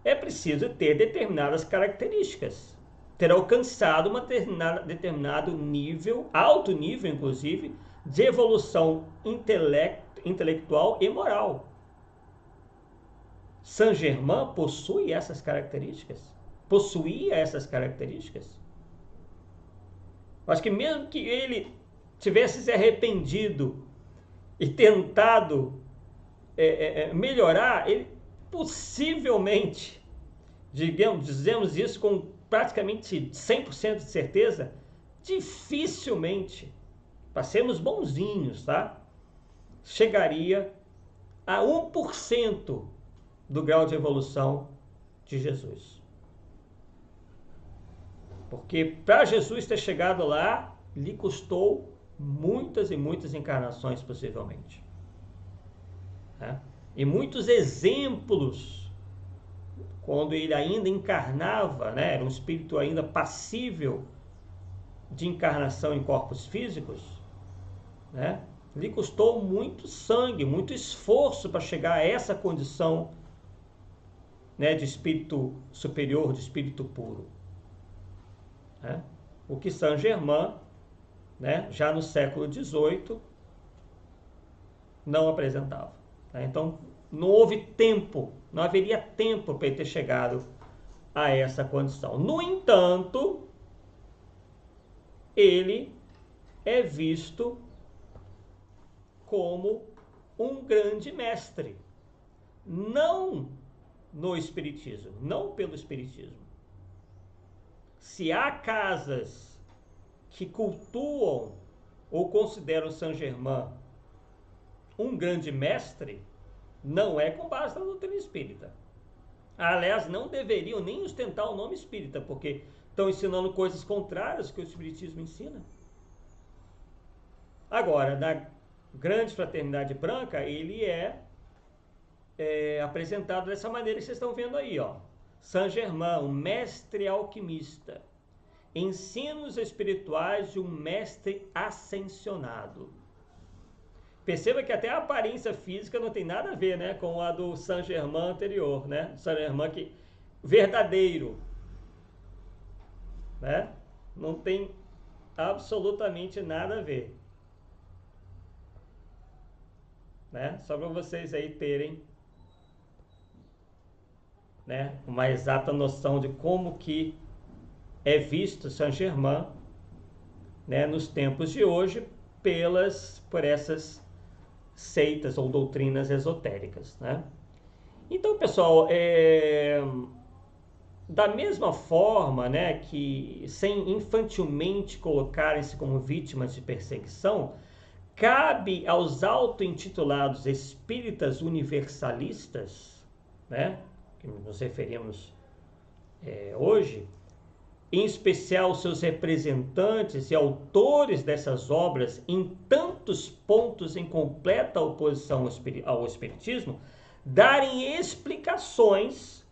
A: é preciso ter determinadas características. Ter alcançado um determinado nível, alto nível inclusive, de evolução intelectual e moral. Saint-Germain possui essas características? Possuía essas características? Acho que mesmo que ele tivesse se arrependido e tentado melhorar, ele possivelmente, dizemos isso com praticamente 100% de certeza, dificilmente, para sermos bonzinhos, tá? Chegaria a 1% do grau de evolução de Jesus. Porque para Jesus ter chegado lá, lhe custou muitas e muitas encarnações, possivelmente. Né? E muitos exemplos, quando ele ainda encarnava, né? Era um espírito ainda passível de encarnação em corpos físicos, né? Lhe custou muito sangue, muito esforço para chegar a essa condição, né, de espírito superior, de espírito puro. Né? O que Saint-Germain, né, já no século XVIII, não apresentava. Né? Então, não houve tempo, não haveria tempo para ele ter chegado a essa condição. No entanto, ele é visto como um grande mestre, não no Espiritismo, não pelo Espiritismo. Se há casas que cultuam ou consideram Saint-Germain um grande mestre, não é com base na doutrina espírita. Aliás, não deveriam nem ostentar o nome espírita, porque estão ensinando coisas contrárias que o Espiritismo ensina. Agora, na Grande Fraternidade Branca, ele é apresentado dessa maneira que vocês estão vendo aí, ó. Saint-Germain, um mestre alquimista. Ensinos espirituais de um mestre ascensionado. Perceba que até a aparência física não tem nada a ver, né, com a do Saint-Germain anterior, né? Saint-Germain verdadeiro, né? Não tem absolutamente nada a ver, né? Só para vocês aí terem, né, uma exata noção de como que é visto Saint-Germain, né, nos tempos de hoje por essas seitas ou doutrinas esotéricas, né? Então, pessoal, da mesma forma, né, que sem infantilmente colocarem-se como vítimas de perseguição, cabe aos auto-intitulados espíritas universalistas, né, que nos referimos hoje, em especial seus representantes e autores dessas obras em tantos pontos em completa oposição ao Espiritismo, darem explicações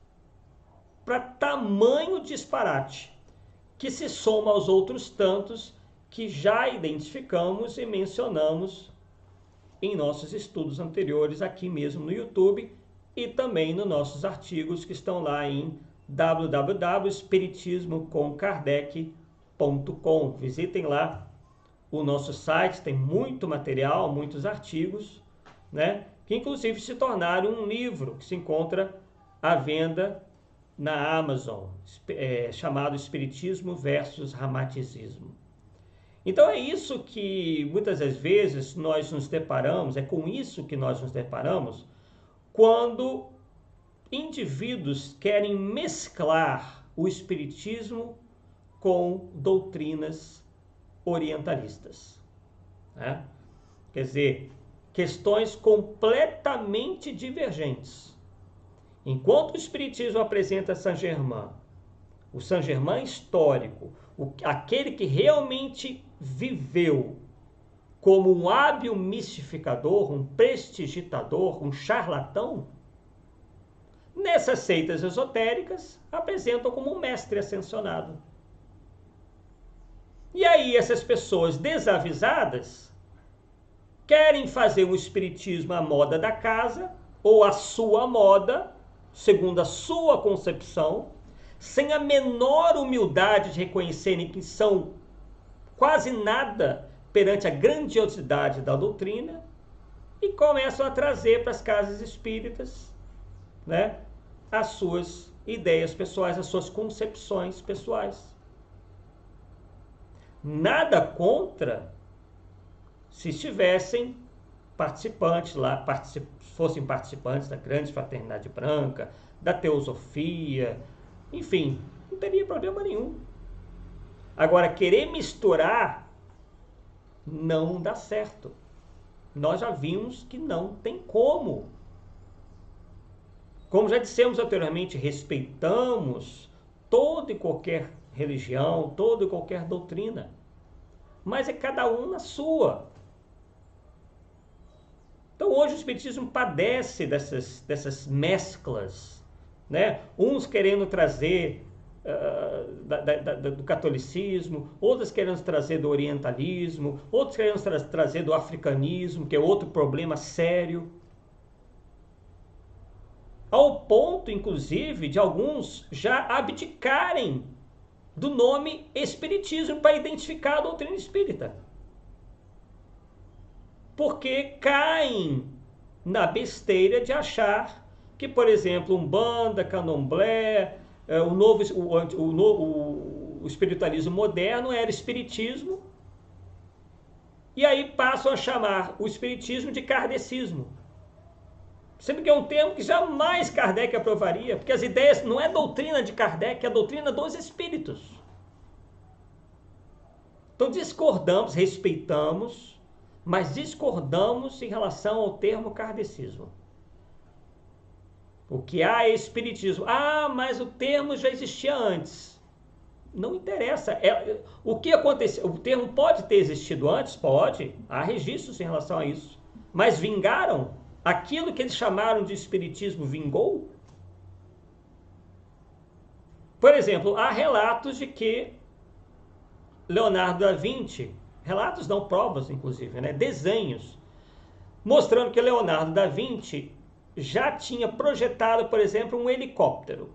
A: para tamanho disparate, que se soma aos outros tantos que já identificamos e mencionamos em nossos estudos anteriores aqui mesmo no YouTube e também nos nossos artigos que estão lá em www.espiritismocomkardec.com. Visitem lá o nosso site, tem muito material, muitos artigos, né, que inclusive se tornaram um livro que se encontra à venda na Amazon, chamado Espiritismo versus Ramaticismo. Então é isso que muitas das vezes nós nos deparamos, é com isso que nós nos deparamos quando indivíduos querem mesclar o espiritismo com doutrinas orientalistas, né? Quer dizer, questões completamente divergentes. Enquanto o espiritismo apresenta Saint-Germain, o Saint-Germain histórico, aquele que realmente viveu como um hábil mistificador, um prestidigitador, um charlatão, nessas seitas esotéricas apresentam como um mestre ascensionado. E aí essas pessoas desavisadas querem fazer um espiritismo à moda da casa, ou à sua moda, segundo a sua concepção, sem a menor humildade de reconhecerem que são quase nada perante a grandiosidade da doutrina, e começam a trazer para as casas espíritas, né, as suas ideias pessoais, as suas concepções pessoais. Nada contra se estivessem participantes lá, fossem participantes da grande fraternidade branca, da teosofia, enfim, não teria problema nenhum. Agora, querer misturar não dá certo. Nós já vimos que não tem como. Como já dissemos anteriormente, respeitamos toda e qualquer religião, toda e qualquer doutrina, mas é cada um na sua. Então hoje o espiritismo padece dessas mesclas, né? Uns querendo trazer do catolicismo, outros querendo trazer do orientalismo, outros querendo trazer do africanismo, que é outro problema sério, ao ponto, inclusive, de alguns já abdicarem do nome espiritismo para identificar a doutrina espírita. Porque caem na besteira de achar que, por exemplo, Umbanda, Candomblé, o espiritualismo moderno era espiritismo, e aí passam a chamar o espiritismo de kardecismo. Sendo que é um termo que jamais Kardec aprovaria, porque as ideias não é doutrina de Kardec, é a doutrina dos espíritos. Então discordamos, respeitamos, mas discordamos em relação ao termo kardecismo. O que há é espiritismo. Ah, mas o termo já existia antes. Não interessa. O que aconteceu? O termo pode ter existido antes? Pode. Há registros em relação a isso. Mas vingaram? Aquilo que eles chamaram de espiritismo vingou? Por exemplo, há relatos de que Leonardo da Vinci, relatos não, provas inclusive, né, desenhos, mostrando que Leonardo da Vinci já tinha projetado, por exemplo, um helicóptero.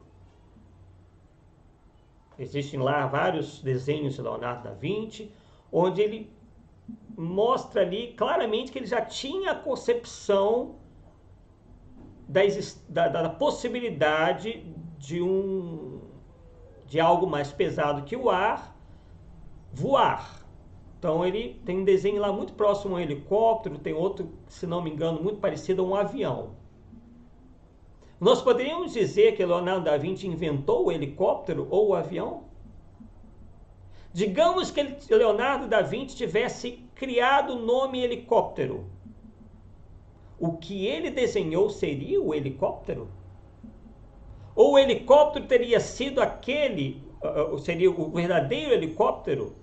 A: Existem lá vários desenhos de Leonardo da Vinci, onde ele mostra ali claramente que ele já tinha a concepção da possibilidade de algo mais pesado que o ar voar. Então ele tem um desenho lá muito próximo a um helicóptero, tem outro, se não me engano, muito parecido a um avião. Nós poderíamos dizer que Leonardo da Vinci inventou o helicóptero ou o avião? Digamos que Leonardo da Vinci tivesse criado o nome helicóptero. O que ele desenhou seria o helicóptero? Ou o helicóptero teria sido seria o verdadeiro helicóptero?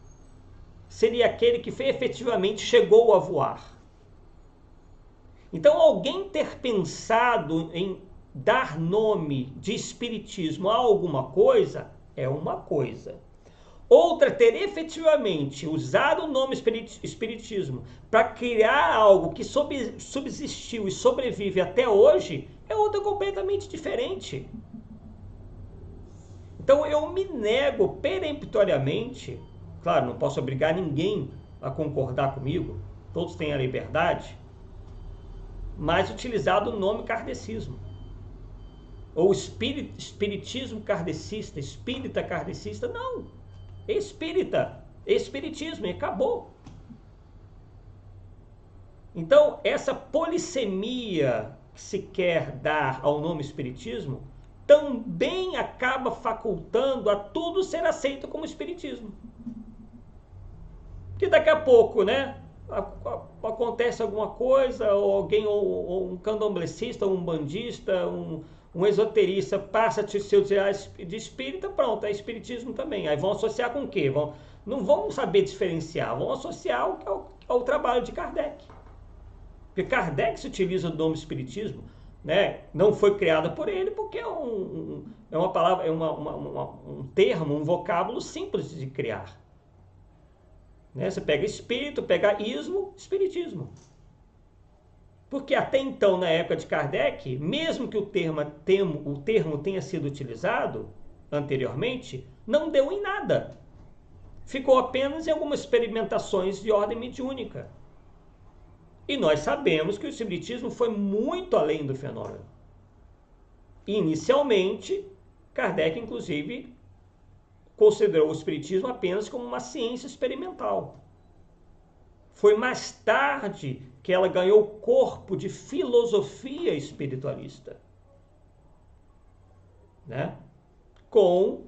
A: Seria aquele que efetivamente chegou a voar? Então, alguém ter pensado em dar nome de espiritismo a alguma coisa é uma coisa. Outra, ter efetivamente usado o nome espiritismo para criar algo que subsistiu e sobrevive até hoje é outra completamente diferente. Então eu me nego peremptoriamente, claro, não posso obrigar ninguém a concordar comigo, todos têm a liberdade, mas utilizar o nome kardecismo. Ou espiritismo kardecista, espírita kardecista, não. Espiritismo, e acabou. Então, essa polissemia que se quer dar ao nome espiritismo também acaba facultando a tudo ser aceito como espiritismo. Que daqui a pouco, né, acontece alguma coisa, ou alguém, ou um candomblecista, ou um bandista, um esoterista passa a se utilizar de espírita, pronto, é espiritismo também. Aí vão associar com o quê? Não vão saber diferenciar, vão associar o ao trabalho de Kardec. Porque Kardec se utiliza do nome espiritismo, né? Não foi criada por ele, porque é uma palavra, é um termo, um vocábulo simples de criar. Né? Você pega espírito, pega ismo, espiritismo. Porque até então, na época de Kardec, mesmo que o termo tenha sido utilizado anteriormente, não deu em nada. Ficou apenas em algumas experimentações de ordem mediúnica. E nós sabemos que o espiritismo foi muito além do fenômeno. Inicialmente, Kardec, inclusive, considerou o espiritismo apenas como uma ciência experimental. Foi mais tarde que ela ganhou corpo de filosofia espiritualista, né? Com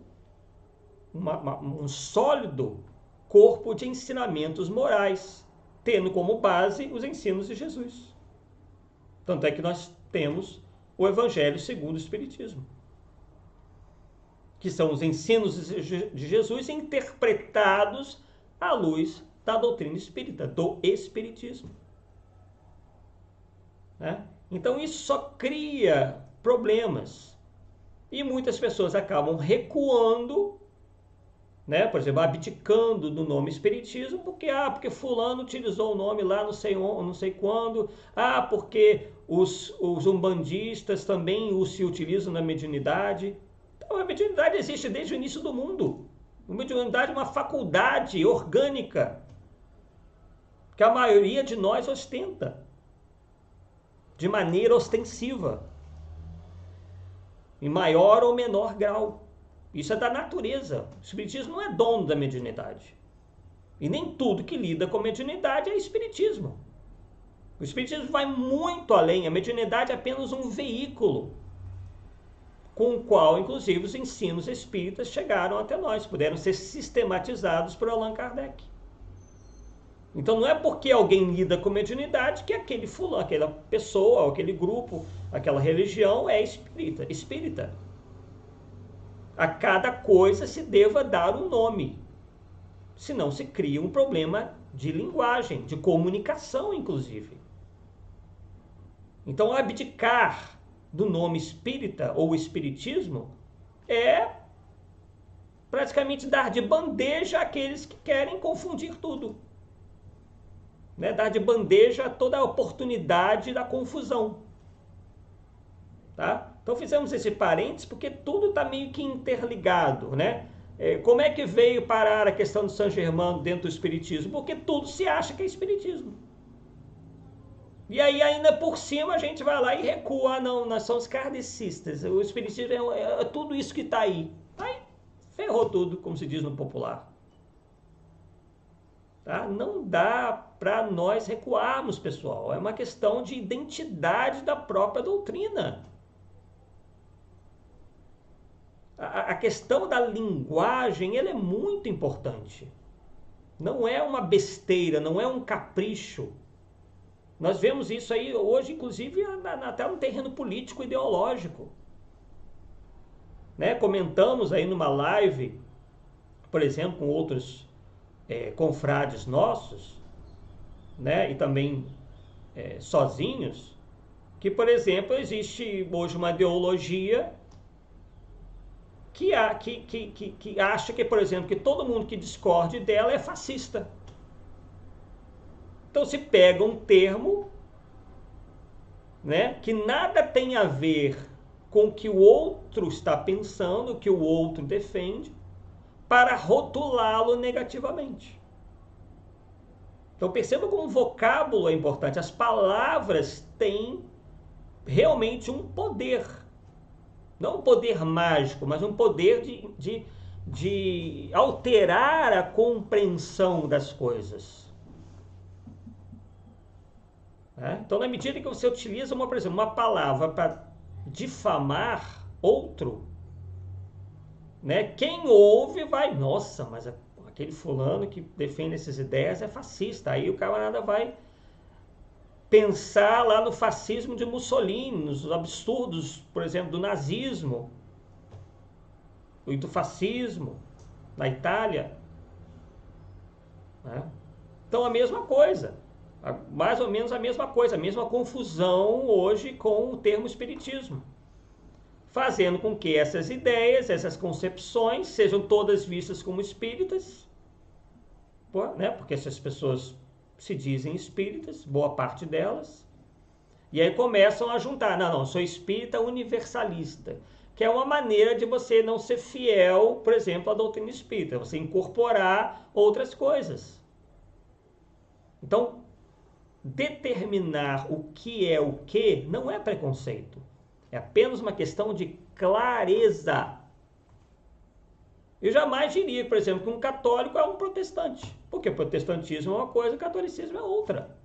A: um sólido corpo de ensinamentos morais, tendo como base os ensinos de Jesus. Tanto é que nós temos o Evangelho segundo o Espiritismo, que são os ensinos de Jesus interpretados à luz da doutrina espírita, do Espiritismo. Né? Então isso só cria problemas. E muitas pessoas acabam recuando, né? Por exemplo, abdicando do nome Espiritismo, porque fulano utilizou o nome lá não sei quando, porque os umbandistas também se utilizam na mediunidade. Então, a mediunidade existe desde o início do mundo. A mediunidade é uma faculdade orgânica que a maioria de nós ostenta de maneira ostensiva, em maior ou menor grau. Isso é da natureza. O espiritismo não é dono da mediunidade. E nem tudo que lida com mediunidade é espiritismo. O espiritismo vai muito além. A mediunidade é apenas um veículo com o qual, inclusive, os ensinos espíritas chegaram até nós, puderam ser sistematizados por Allan Kardec. Então não é porque alguém lida com mediunidade que aquele fulano, aquela pessoa, aquele grupo, aquela religião é espírita. A cada coisa se deva dar um nome, senão se cria um problema de linguagem, de comunicação, inclusive. Então, abdicar do nome espírita ou espiritismo é praticamente dar de bandeja àqueles que querem confundir tudo. Né? Dar de bandeja toda a oportunidade da confusão. Tá? Então fizemos esse parênteses porque tudo está meio que interligado, né? Como é que veio parar a questão de Saint Germain dentro do espiritismo? Porque tudo se acha que é espiritismo. E aí ainda por cima a gente vai lá e recua, não, nós somos kardecistas, o espiritismo é tudo isso que está aí. Aí ferrou tudo, como se diz no popular. Tá? Não dá para nós recuarmos, pessoal. É uma questão de identidade da própria doutrina. A questão da linguagem ela é muito importante. Não é uma besteira, não é um capricho. Nós vemos isso aí hoje, inclusive, até no terreno político ideológico. Né? Comentamos aí numa live, por exemplo, com outros confrades nossos, né? E também sozinhos, que, por exemplo, existe hoje uma ideologia que acha que, por exemplo, que todo mundo que discorde dela é fascista. Então se pega um termo, né, que nada tem a ver com o que o outro está pensando, o que o outro defende, para rotulá-lo negativamente. Então perceba como o vocábulo é importante. As palavras têm realmente um poder. Não um poder mágico, mas um poder de alterar a compreensão das coisas. Então, na medida que você utiliza, por exemplo, uma palavra para difamar outro, né, quem ouve vai, nossa, mas aquele fulano que defende essas ideias é fascista. Aí o camarada vai pensar lá no fascismo de Mussolini, nos absurdos, por exemplo, do nazismo e do fascismo na Itália. Né? Então a mesma coisa, mais ou menos a mesma coisa, a mesma confusão hoje com o termo espiritismo, fazendo com que essas ideias, essas concepções sejam todas vistas como espíritas, né? Porque essas pessoas se dizem espíritas, boa parte delas, e aí começam a juntar, não, eu sou espírita universalista, que é uma maneira de você não ser fiel, por exemplo, à doutrina espírita, você incorporar outras coisas. Então, determinar o que é o que não é preconceito, é apenas uma questão de clareza. Eu jamais diria, por exemplo, que um católico é um protestante, porque protestantismo é uma coisa e catolicismo é outra.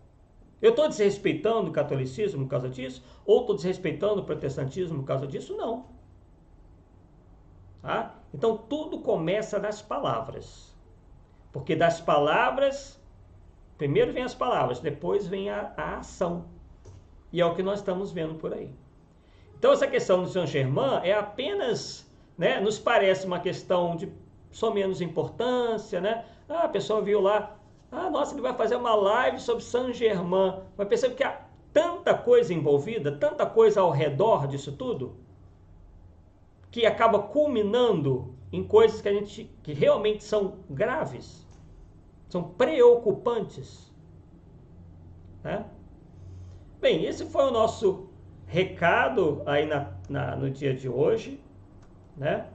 A: Eu estou desrespeitando o catolicismo por causa disso? Ou estou desrespeitando o protestantismo por causa disso? Não. Tá? Então, tudo começa das palavras. Porque das palavras, primeiro vem as palavras, depois vem a ação. E é o que nós estamos vendo por aí. Então, essa questão do Saint-Germain é apenas, né, nos parece uma questão de só menos importância, né? A pessoa viu lá, nossa, ele vai fazer uma live sobre Saint-Germain. Mas percebe que há tanta coisa envolvida, tanta coisa ao redor disso tudo, que acaba culminando em coisas que realmente são graves, são preocupantes, né? Bem, esse foi o nosso recado aí no dia de hoje, né?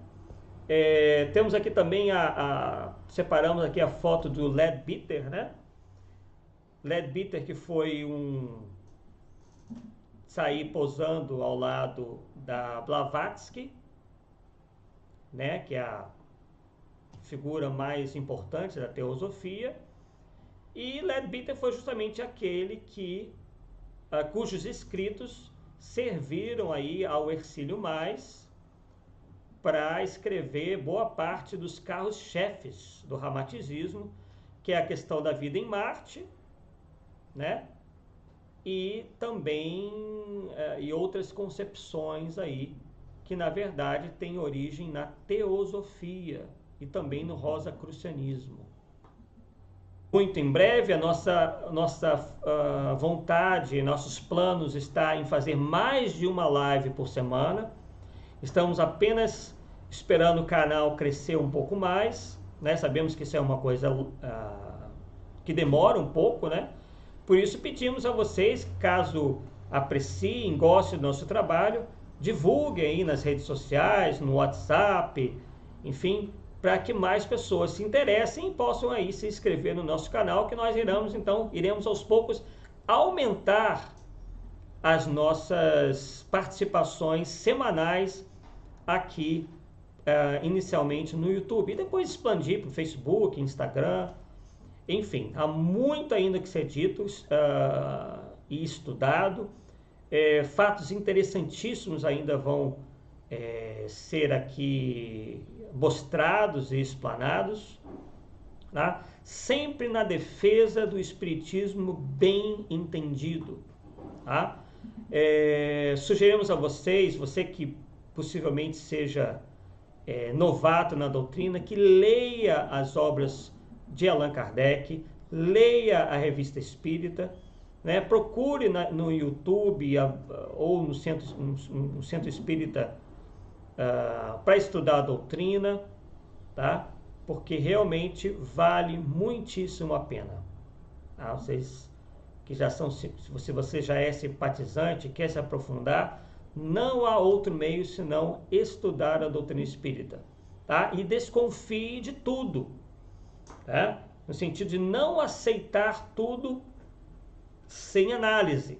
A: Temos aqui também separamos aqui a foto do Leadbeater, né? Leadbeater, que foi sair posando ao lado da Blavatsky, né? Que é a figura mais importante da teosofia. E Leadbeater foi justamente aquele cujos escritos serviram aí ao Hercílio Mais para escrever boa parte dos carros-chefes do ramaticismo, que é a questão da vida em Marte, né? E também e outras concepções aí que na verdade têm origem na teosofia e também no rosacrucianismo. Muito em breve a nossa vontade, nossos planos está em fazer mais de uma live por semana. Estamos apenas esperando o canal crescer um pouco mais, né? Sabemos que isso é uma coisa que demora um pouco, né? Por isso pedimos a vocês, caso apreciem, gostem do nosso trabalho, divulguem aí nas redes sociais, no WhatsApp, enfim, para que mais pessoas se interessem e possam aí se inscrever no nosso canal, que nós iremos aos poucos aumentar as nossas participações semanais aqui, inicialmente no YouTube, e depois expandir para o Facebook, Instagram, enfim, há muito ainda que ser dito e estudado, fatos interessantíssimos ainda vão ser aqui mostrados e explanados, tá? Sempre na defesa do espiritismo bem entendido, tá? Sugerimos a vocês, você que possivelmente seja novato na doutrina, que leia as obras de Allan Kardec, leia a Revista Espírita, né? Procure no YouTube ou no Centro Espírita para estudar a doutrina, tá? Porque realmente vale muitíssimo a pena. Tá? Vocês que já são, se você já é simpatizante, quer se aprofundar, não há outro meio senão estudar a doutrina espírita, tá? E desconfie de tudo, tá? No sentido de não aceitar tudo sem análise,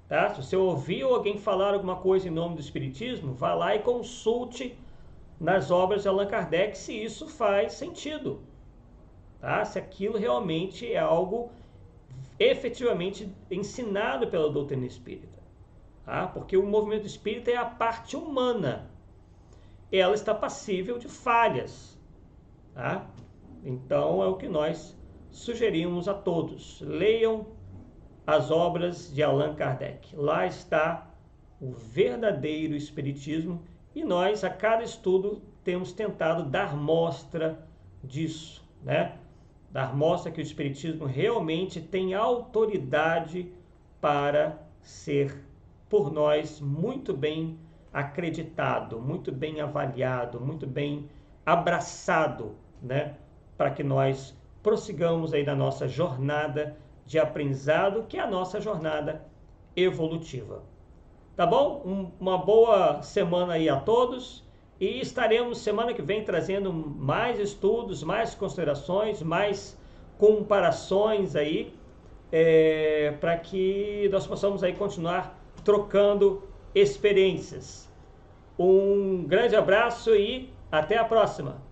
A: tá? Se você ouviu alguém falar alguma coisa em nome do espiritismo, vá lá e consulte nas obras de Allan Kardec se isso faz sentido, tá? Se aquilo realmente é algo efetivamente ensinado pela doutrina espírita, tá? Porque o movimento espírita é a parte humana, ela está passível de falhas, tá? Então é o que nós sugerimos a todos: leiam as obras de Allan Kardec, lá está o verdadeiro espiritismo, e nós a cada estudo temos tentado dar mostra disso, né? Dar mostra que o Espiritismo realmente tem autoridade para ser, por nós, muito bem acreditado, muito bem avaliado, muito bem abraçado, né? Para que nós prossigamos aí na nossa jornada de aprendizado, que é a nossa jornada evolutiva. Tá bom? Uma boa semana aí a todos e estaremos semana que vem trazendo mais estudos, mais considerações, mais comparações aí, para que nós possamos aí continuar trocando experiências. Um grande abraço e até a próxima!